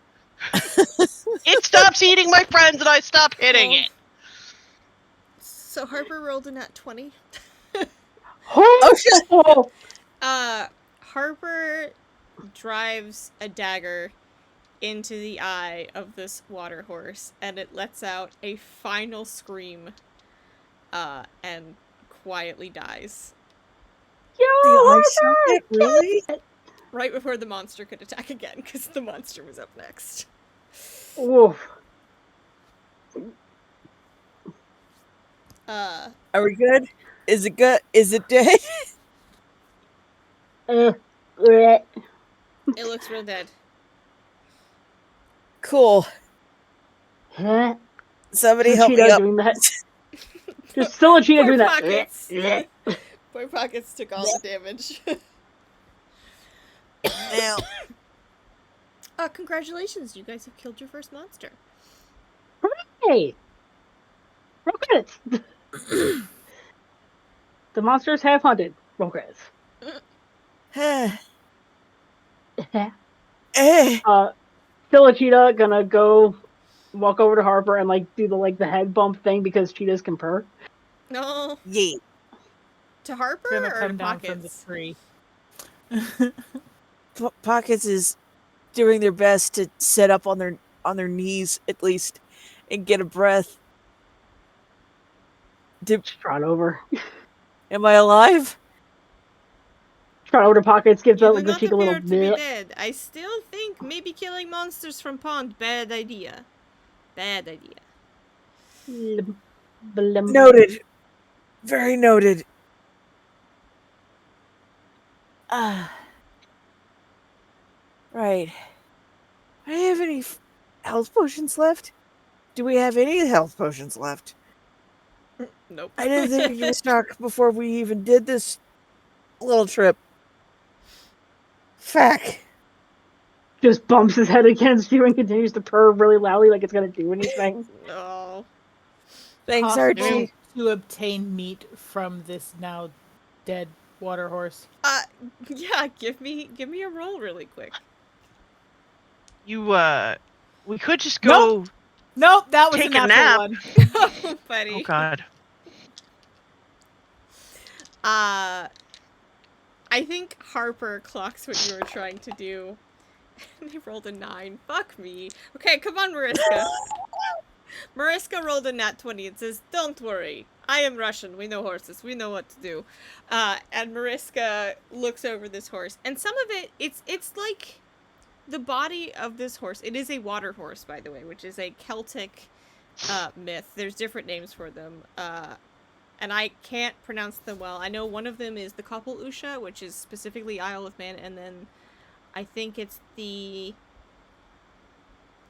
It stops eating my friends and I stop hitting it. So Harper rolled a nat 20. Oh shit! Harper drives a dagger into the eye of this water horse, and it lets out a final scream, and quietly dies. Yo, eye socket, really? Right before the monster could attack again, because the monster was up next. Oof. Are we good? Is it good? Is it dead? Bleh. It looks real dead. Cool. Huh? Somebody help me Cheetah up. doing that. Just still a cheetah Poor doing that. Pockets. Bleh. Poor Pockets took all the damage. Now, Congratulations, you guys have killed your first monster. Hey! Roll credits! The monsters have hunted. Roll credits. Still a cheetah gonna go walk over to Harper and like do the head bump thing because cheetahs can purr. No. yeah. To Harper Gonna or to come down from the Pockets? tree. Pockets is doing their best to sit up on their knees at least and get a breath. Trot over. Am I alive? Trot over to Pockets, gives You out do like the not cheek a little appear to be bleh. dead. I still think maybe killing monsters from pond, bad idea. Bad idea. Blum, blum. Noted. Very noted. Right. Do I have any health potions left? Do we have any health potions left? Nope. I didn't think we could stock before we even did this little trip. Fuck. Just bumps his head against you and continues to purr really loudly like it's gonna do anything. No. Thanks, Possible Archie. to obtain meat from this now dead water horse. Yeah, give me a roll really quick. We could just go. Nope, that was Take a a natural nap. one. Oh, buddy. Oh God. I think Harper clocks what you were trying to do. And they rolled a 9. Fuck me. Okay, come on, Mariska. Mariska rolled a nat 20 and says, "Don't worry. I am Russian. We know horses. We know what to do." And Mariska looks over this horse. And some of it, it's like the body of this horse. It is a water horse, by the way, which is a Celtic myth. There's different names for them. And I can't pronounce them well. I know one of them is the Koppel Usha, which is specifically Isle of Man, and then I think it's the...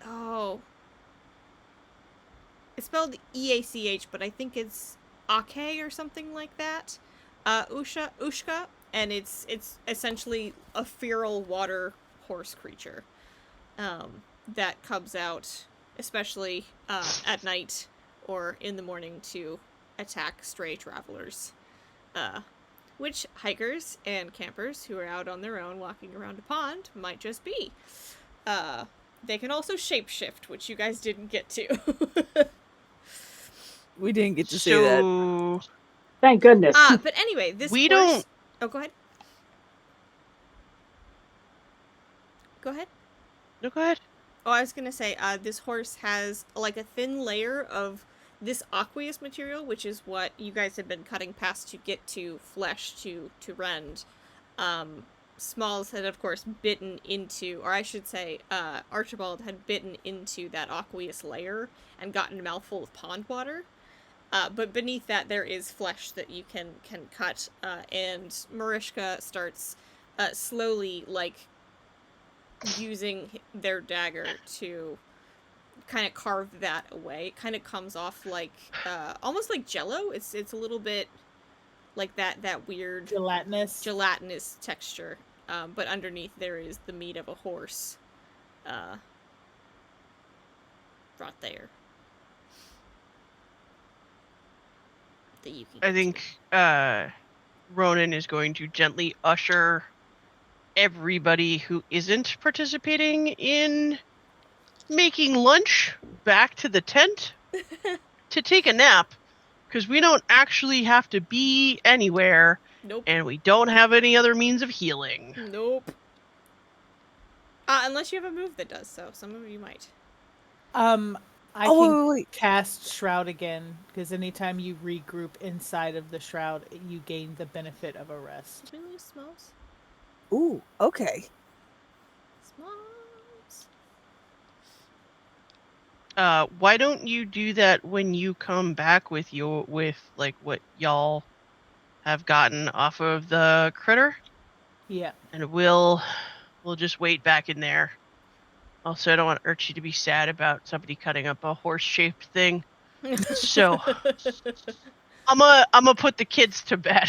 Oh. It's spelled E-A-C-H, but I think it's Ake or something like that. Ushka, and it's essentially a feral water horse creature that comes out, especially at night or in the morning to attack stray travelers. Which hikers and campers who are out on their own walking around a pond might just be. They can also shapeshift, which you guys didn't get to. We didn't get to see that. So Thank goodness. But anyway, this We horse... don't- Oh, go ahead. Go ahead. no, go ahead. Oh, I was gonna say, this horse has like a thin layer of this aqueous material, which is what you guys have been cutting past to get to flesh to rend. Smalls had, of course, bitten into, or I should say, Archibald had bitten into that aqueous layer and gotten a mouthful of pond water. But beneath that, there is flesh that you can cut, and Mariska starts slowly, like, using their dagger to kind of carve that away. It kind of comes off like almost like Jello. It's a little bit like that weird gelatinous texture. But underneath there is the meat of a horse. Brought there. That you can. I think Ronan is going to gently usher everybody who isn't participating in making lunch back to the tent to take a nap, because we don't actually have to be anywhere. Nope. And we don't have any other means of healing. Nope. Unless you have a move that does so. Some of you might. I can cast Shroud again, because anytime you regroup inside of the Shroud, you gain the benefit of a rest. Did we lose Smalls? Ooh, okay. Smalls. Why don't you do that when you come back with like what y'all have gotten off of the critter? Yeah. And we'll just wait back in there. Also, I don't want Urchi to be sad about somebody cutting up a horse-shaped thing. So, I'm gonna put the kids to bed.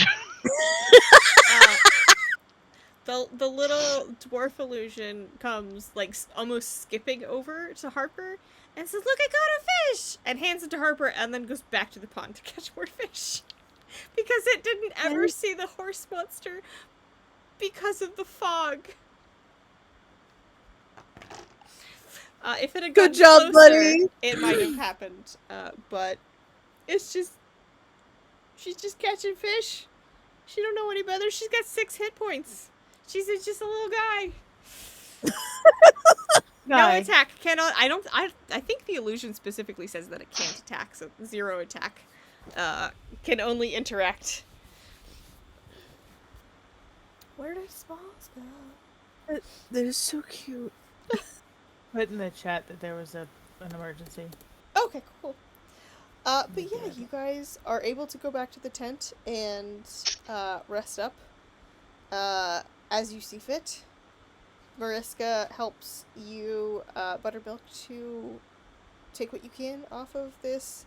The little dwarf illusion comes, like, almost skipping over to Harper and says, "Look, I got a fish!" and hands it to Harper and then goes back to the pond to catch more fish. Because it didn't ever see the horse monster because of the fog. If it had gotten closer, buddy. it might have happened. But it's just... She's just catching fish. She don't know any better. She's got 6 hit points. She's just a little guy. No attack. Cannot... I think the illusion specifically says that it can't attack, so 0 attack. Can only interact. Where did Smalls go? They're so cute. Put in the chat that there was an emergency. Okay, cool. But yeah, you guys are able to go back to the tent and rest up as you see fit. Mariska helps you, Buttermilk, to take what you can off of this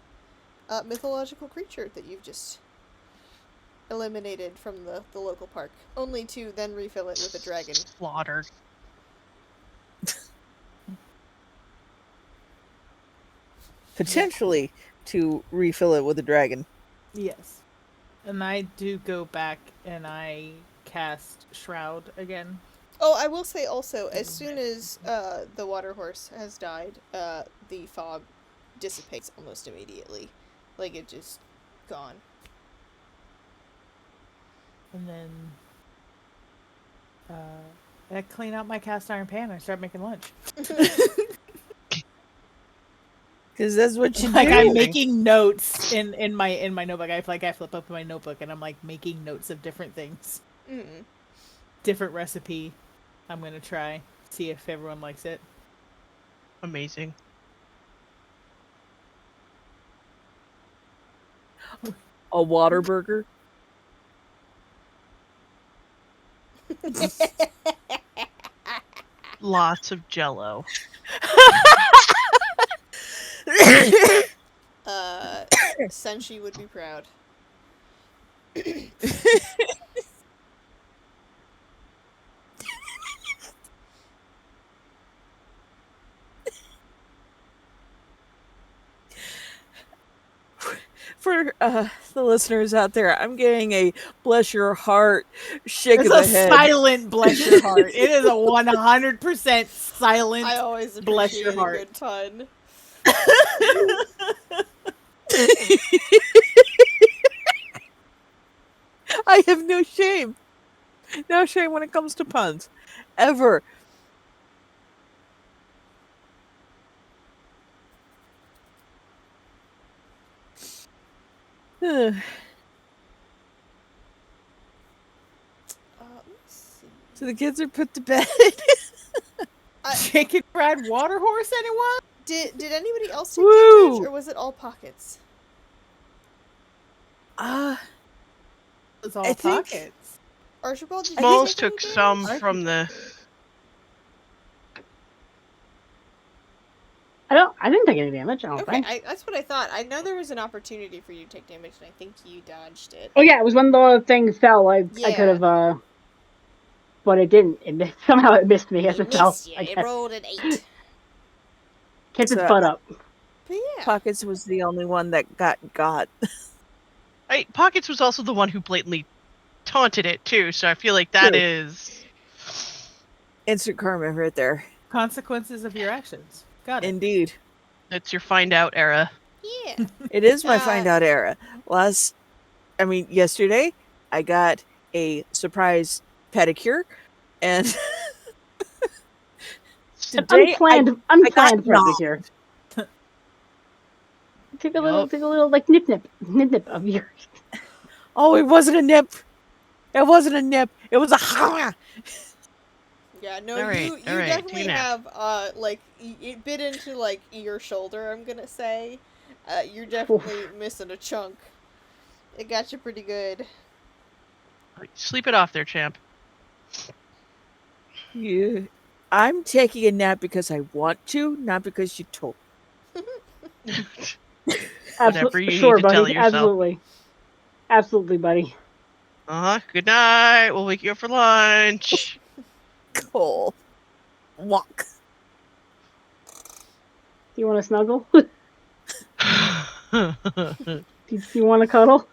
mythological creature that you've just eliminated from the local park, only to then refill it with a dragon. Slaughtered. Potentially to refill it with a dragon. Yes. And I do go back and I cast Shroud again. Oh, I will say also, as soon as the water horse has died, the fog dissipates almost immediately. Like, it just gone. And then I clean out my cast iron pan and I start making lunch. Because that's what you like do. I'm making notes in my notebook. I flip up my notebook and I'm like making notes of different things. Mm. Different recipe. I'm gonna try. See if everyone likes it. Amazing. A water burger. Lots of Jello. Senshi would be proud. For the listeners out there, I'm getting a bless your heart shake It's of the a head. silent bless your heart. It is a 100% silent I always bless appreciate your a heart. good pun. I have no shame. No shame when it comes to puns. Ever. Let's see. So the kids are put to bed. Chicken fried water horse, anyone? Did anybody else take Woo! damage, or was it all pockets? It's all I think- pockets. Archibald, did you Smalls take any took damage? some from the... I didn't take any damage, I don't Okay, think. that's what I thought. I know there was an opportunity for you to take damage, and I think you dodged it. Oh yeah, it was when the thing fell. I could Yeah. have, but it didn't. Somehow it missed me as It it fell. missed you. I It guess rolled an 8. kept its So butt up. But yeah. Pockets was the only one that got. Pockets was also the one who blatantly taunted it too, so I feel like that True. is Instant karma right there. Consequences of your actions. Got it. Indeed. that's your find out era. Yeah. It is my Uh, find out era. Yesterday, I got a surprise pedicure, and An today I got unplanned knocked. pedicure. Take a Yup. little like nip of yours. Oh, it wasn't a nip. It wasn't a nip. It was a. Yeah, no, All right, you all right, take a definitely nap. have like it bit into like your shoulder. I'm gonna say, you're definitely missing a chunk. It got you pretty good. Sleep it off there, champ. Yeah. I'm taking a nap because I want to, not because you told. Whatever you Sure, need to tell buddy. yourself. Absolutely, buddy. Good night. We'll wake you up for lunch. Cool. Walk. Do you want to snuggle? Do you want to cuddle?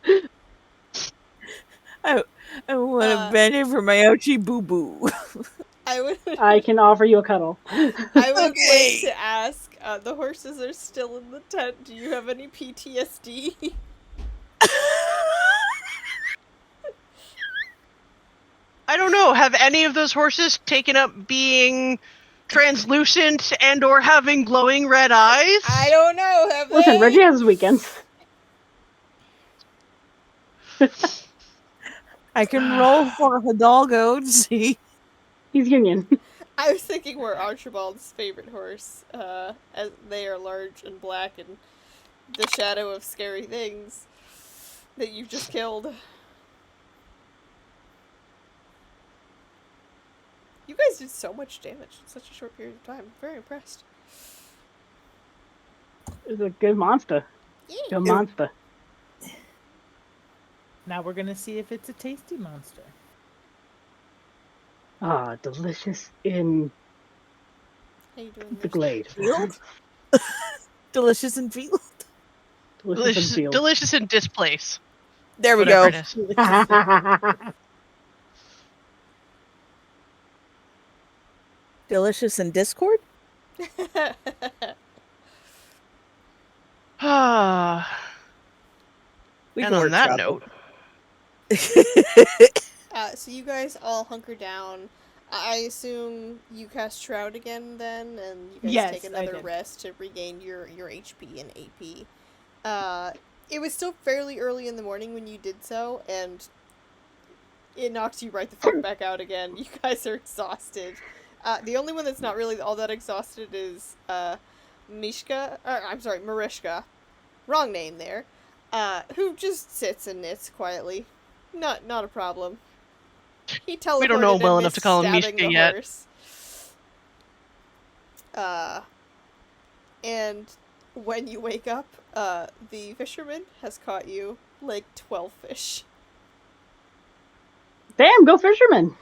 I want to Uh, bend it for my ouchie boo boo. I would I can offer you a cuddle. I would Okay. like to ask. The horses are still in the tent. Do you have any PTSD? I don't know. Have any of those horses taken up being translucent and or having glowing red eyes? I don't know. Have Listen, they? Reggie has his weekends. I can roll for Hidalgo to see. He's Union. I was thinking we're Archibald's favorite horse, as they are large and black and the shadow of scary things that you've just killed. You guys did so much damage in such a short period of time. I'm very impressed. It's a good monster. Yeah. Good monster. Now we're gonna see if it's a tasty monster. Ah, delicious in How you doing, the Miss? glade. Field? Delicious and field. Delicious in field. Delicious in displace. There we Whatever go. it is. Delicious in Discord? Ah. We And can on work that travel. note, So you guys all hunker down. I assume you cast Shroud again then, and you guys Yes, take I another did. rest to regain your HP and AP. It was still fairly early in the morning when you did so, and it knocks you right the fuck back out again. You guys are exhausted. The only one that's not really all that exhausted is Marishka. Wrong name there. Who just sits and knits quietly. Not a problem. He teleported We don't know him well and enough to missed call him stabbing Mishka the yet. horse. And when you wake up, the fisherman has caught you like 12 fish. Damn, go fisherman.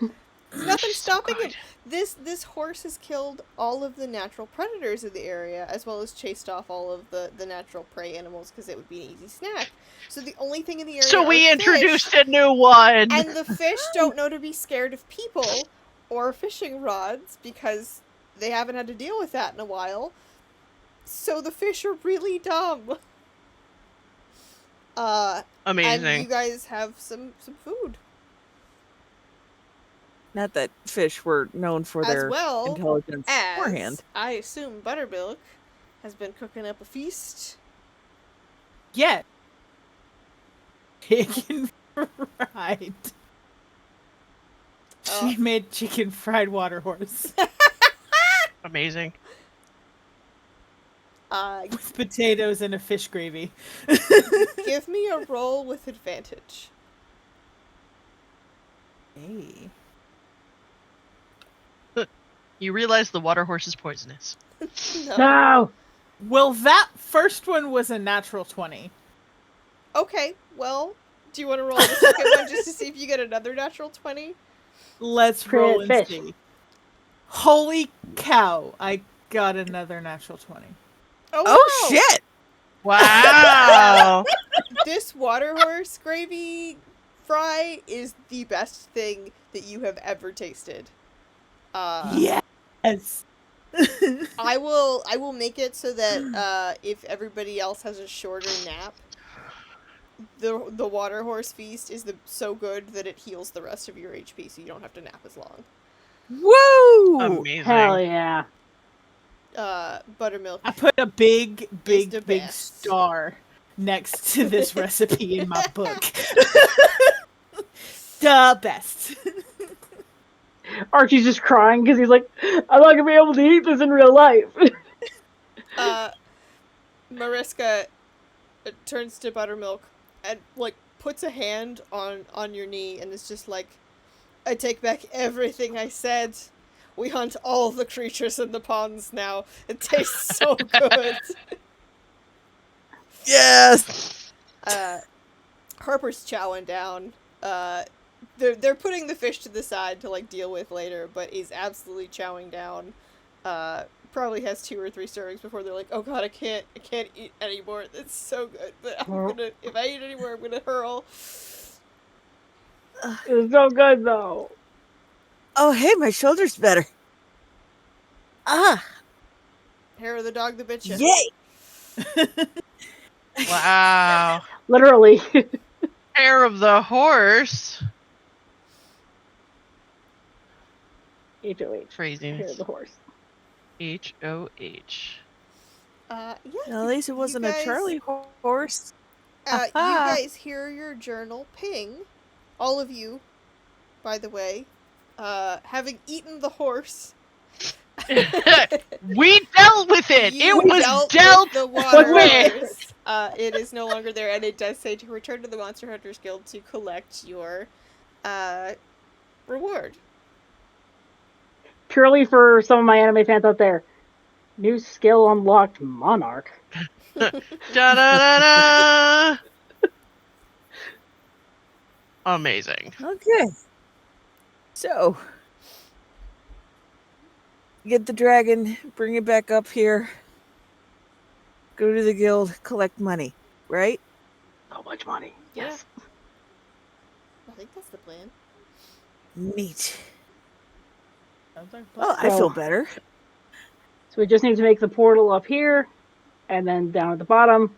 There's nothing She's so stopping him. good. This horse has killed all of the natural predators of the area, as well as chased off all of the natural prey animals because it would be an easy snack. So the only thing in the area So we are introduced fish, a new one. and the fish don't know to be scared of people or fishing rods because they haven't had to deal with that in a while. So the fish are really dumb. And Amazing. you guys have some food. Not that fish were known for As their well intelligence beforehand. as, I assume, Buttermilk has been cooking up a feast. Yeah. Chicken fried. She made chicken fried water horse Amazing. with potatoes and a fish gravy. Give me a roll with advantage. Hey. You realize the water horse is poisonous. No. No. Well, that first one was a natural 20. Okay, well, do you want to roll the second one just to see if you get another natural 20? Let's roll and Fish. see. Holy cow! I got another natural 20. Oh wow. shit! Wow. This water horse gravy fry is the best thing that you have ever tasted. Yes. I will make it so that if everybody else has a shorter nap, the water horse feast is so good that it heals the rest of your HP, so you don't have to nap as long. Woo! Amazing. Hell yeah. Buttermilk. I put a big the big best. star next to this recipe in my book. The best. Archie's just crying because he's like, I'm not gonna be able to eat this in real life. Mariska turns to Buttermilk and like puts a hand on your knee and is just like, I take back everything I said. We hunt all the creatures in the ponds now. It tastes so good. Yes. Harper's chowing down. They're putting the fish to the side to like deal with later, but is absolutely chowing down. Probably has 2 or 3 servings before they're like, oh god, I can't eat anymore. It's so good, but if I eat anymore, I'm gonna hurl. It's so good though. Oh hey, my shoulder's better. Ah, Hair of the dog that bit you. yay! Wow. Literally. Hair of the horse. HOH. Craziness. Hair of the horse. HOH. Yeah. At least it wasn't guys- a Charlie horse. You guys hear your journal ping. All of you, by the way, having eaten the horse. We dealt with it. You It was dealt dealt with the water with. horse. It is no longer there, and it does say to return to the Monster Hunters Guild to collect your reward. Purely for some of my anime fans out there. New skill unlocked, Monarch. Da da da da. Amazing. Okay. So, get the dragon, bring it back up here, go to the guild, collect money, right? So much money. Yes. I think that's the plan. Neat. Sounds like Well, I So- feel better. So we just need to make the portal up here, and then down at the bottom,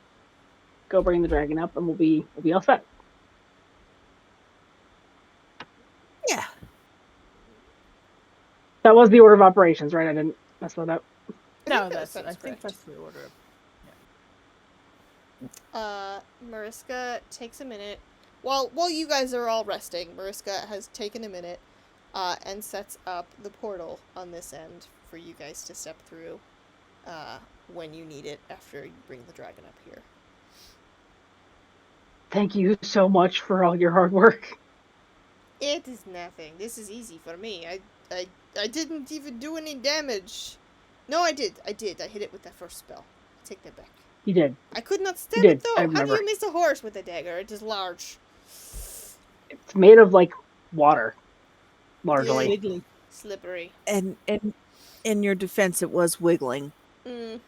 go bring the dragon up, and we'll be all set. Yeah. That was the order of operations, right? I didn't mess that up. No, that I sounds think correct. that's the order. Mariska takes a minute. While you guys are all resting, Mariska has taken a minute and sets up the portal on this end for you guys to step through when you need it after you bring the dragon up here. Thank you so much for all your hard work. It is nothing. This is easy for me. I didn't even do any damage. No, I did. I hit it with that first spell. Take that back. You did. I could not stab did, it though. I How do remember. you miss a horse with a dagger? It is large. It's made of like water, largely. Wiggly. Slippery. And in your defense, it was wiggling Mm,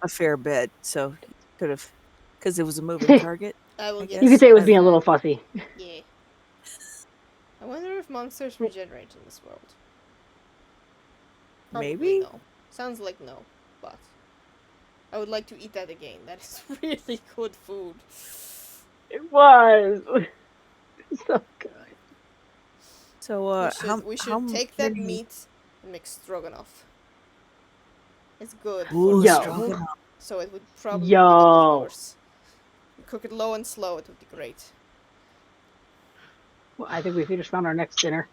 a fair bit, so could have, because it was a moving target. I will I get You could say it was some, being a little fussy. Yeah. I wonder if monsters regenerate in this world. Probably Maybe? no. Sounds like no, but I would like to eat that again. That is really good food. It was. So good. So, we should how take that many- meat and make stroganoff. It's good. Ooh, for Yo. stroganoff. So it would probably be Yo. good with horse. Cook it low and slow. It would be great. Well, I think we just found our next dinner.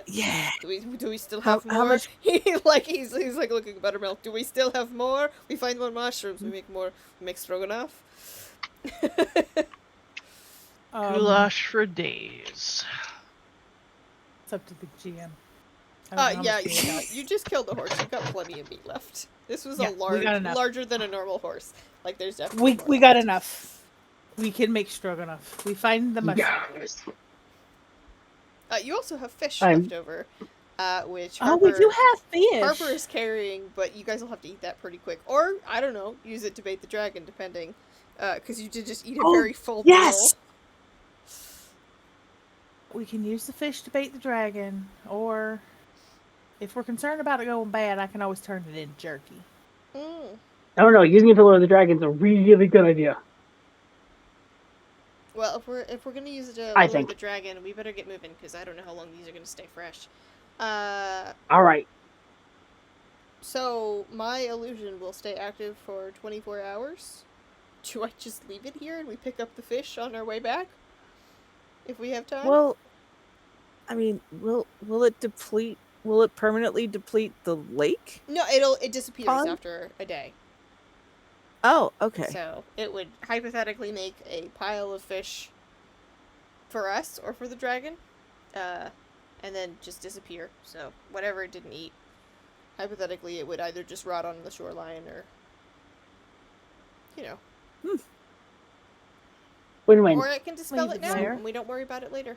Yeah. Do we still How- have more? how much- he's like looking at buttermilk. Do we still have more? We find more mushrooms. We make more. We make stroganoff. Goulash for days. It's up to the GM. I don't know how Yeah, much meat it helps. you just killed the horse. You've got plenty of meat left. This was Yeah, we got enough. larger than a normal horse. Like, there's definitely more We got left. enough. We can make stroganoff. We find the mushroom. Yes. You also have fish I'm- left over, which Oh, we do have fish. Harper is carrying, but you guys will have to eat that pretty quick. Or, I don't know, use it to bait the dragon, depending. Because you did just eat a Oh, very full yes! We can use the fish to bait the dragon, or if we're concerned about it going bad, I can always turn it into jerky. meal. Mm. I don't know. Using it to lure the dragon's a really good idea. Well, if we're gonna use it to I lure think. the dragon, we better get moving, because I don't know how long these are gonna stay fresh. All right. So, my illusion will stay active for 24 hours. Do I just leave it here and we pick up the fish on our way back? If we have time? Well, I mean, will it deplete? Will it permanently deplete the lake? No, it disappears Pond? after a day. Oh, okay. So, it would hypothetically make a pile of fish for us or for the dragon. And then just disappear. So, whatever it didn't eat, hypothetically, it would either just rot on the shoreline or, you know. Win-win. Or it can dispel Leave it it now, there. and we don't worry about it later.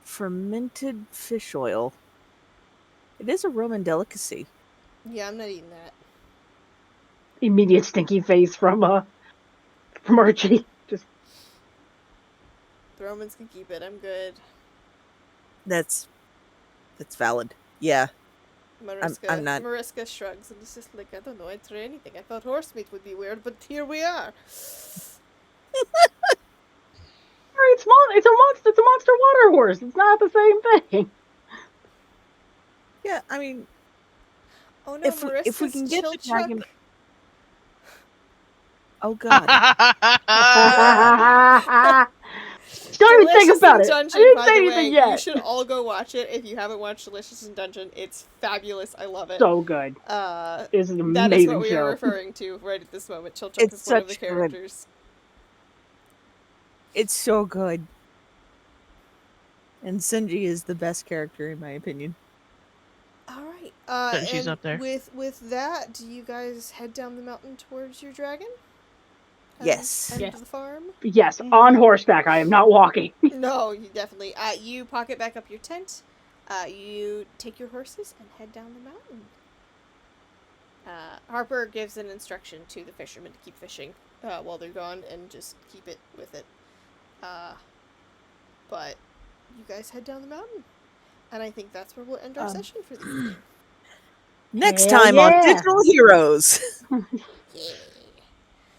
Fermented fish oil. It is a Roman delicacy. Yeah, I'm not eating that. Immediate stinky face from Archie. Just The Romans can keep it. I'm good. That's valid. Yeah. Mariska, I'm not- Mariska shrugs and is just like, I don't know, I'd try anything. I thought horse meat would be weird, but here we are. it's a monster water horse. It's not the same thing. Yeah, I mean, Oh no, if we can get the chill dragon. chuck. Oh God. Don't even think Delicious about in it. Dungeon, I didn't by say the anything way. yet. You should all go watch it if you haven't watched Delicious in Dungeon. It's fabulous. I love it. So good. It's an amazing That is what we show. are referring to right at this moment. Chill Chuck It's is one of the such good. characters. It's so good. And Senji is the best character in my opinion. All right. But she's and up there. With that, do you guys head down the mountain towards your dragon? Yes. And Yes. the farm? Yes, on horseback. I am not walking. No, you definitely. You pocket back up your tent. You take your horses and head down the mountain. Harper gives an instruction to the fishermen to keep fishing while they're gone and just keep it with it. But you guys head down the mountain. And I think that's where we'll end our session for the evening. Next Hell time on yeah. Digital Heroes. Yeah.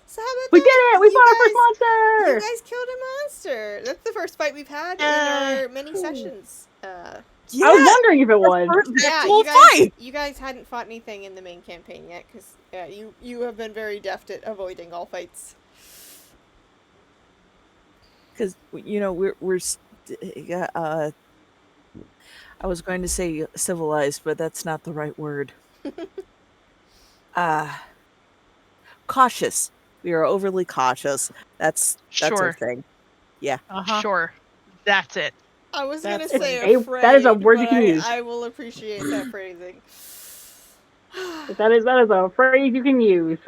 So how about We did that? it! We You fought our first guys- monster! You guys killed a monster. That's the first fight we've had in our many sessions. I was wondering if it was. Yeah, you guys hadn't fought anything in the main campaign yet, because you have been very deft at avoiding all fights. Because I was going to say civilized, but that's not the right word. Cautious. We are overly cautious. That's our Sure. thing. Uh-huh. Sure. That's it. I was That's gonna say a- afraid, that is a word you but can use. I will appreciate that phrasing. That is a phrase you can use.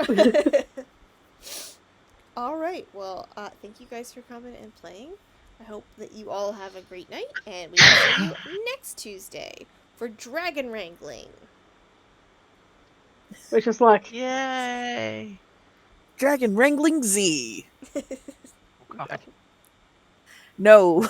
All right. Well, thank you guys for coming and playing. I hope that you all have a great night, and we will see you next Tuesday for Dragon Wrangling. Wish us luck. Yay. Dragon Wrangling Z. God. No.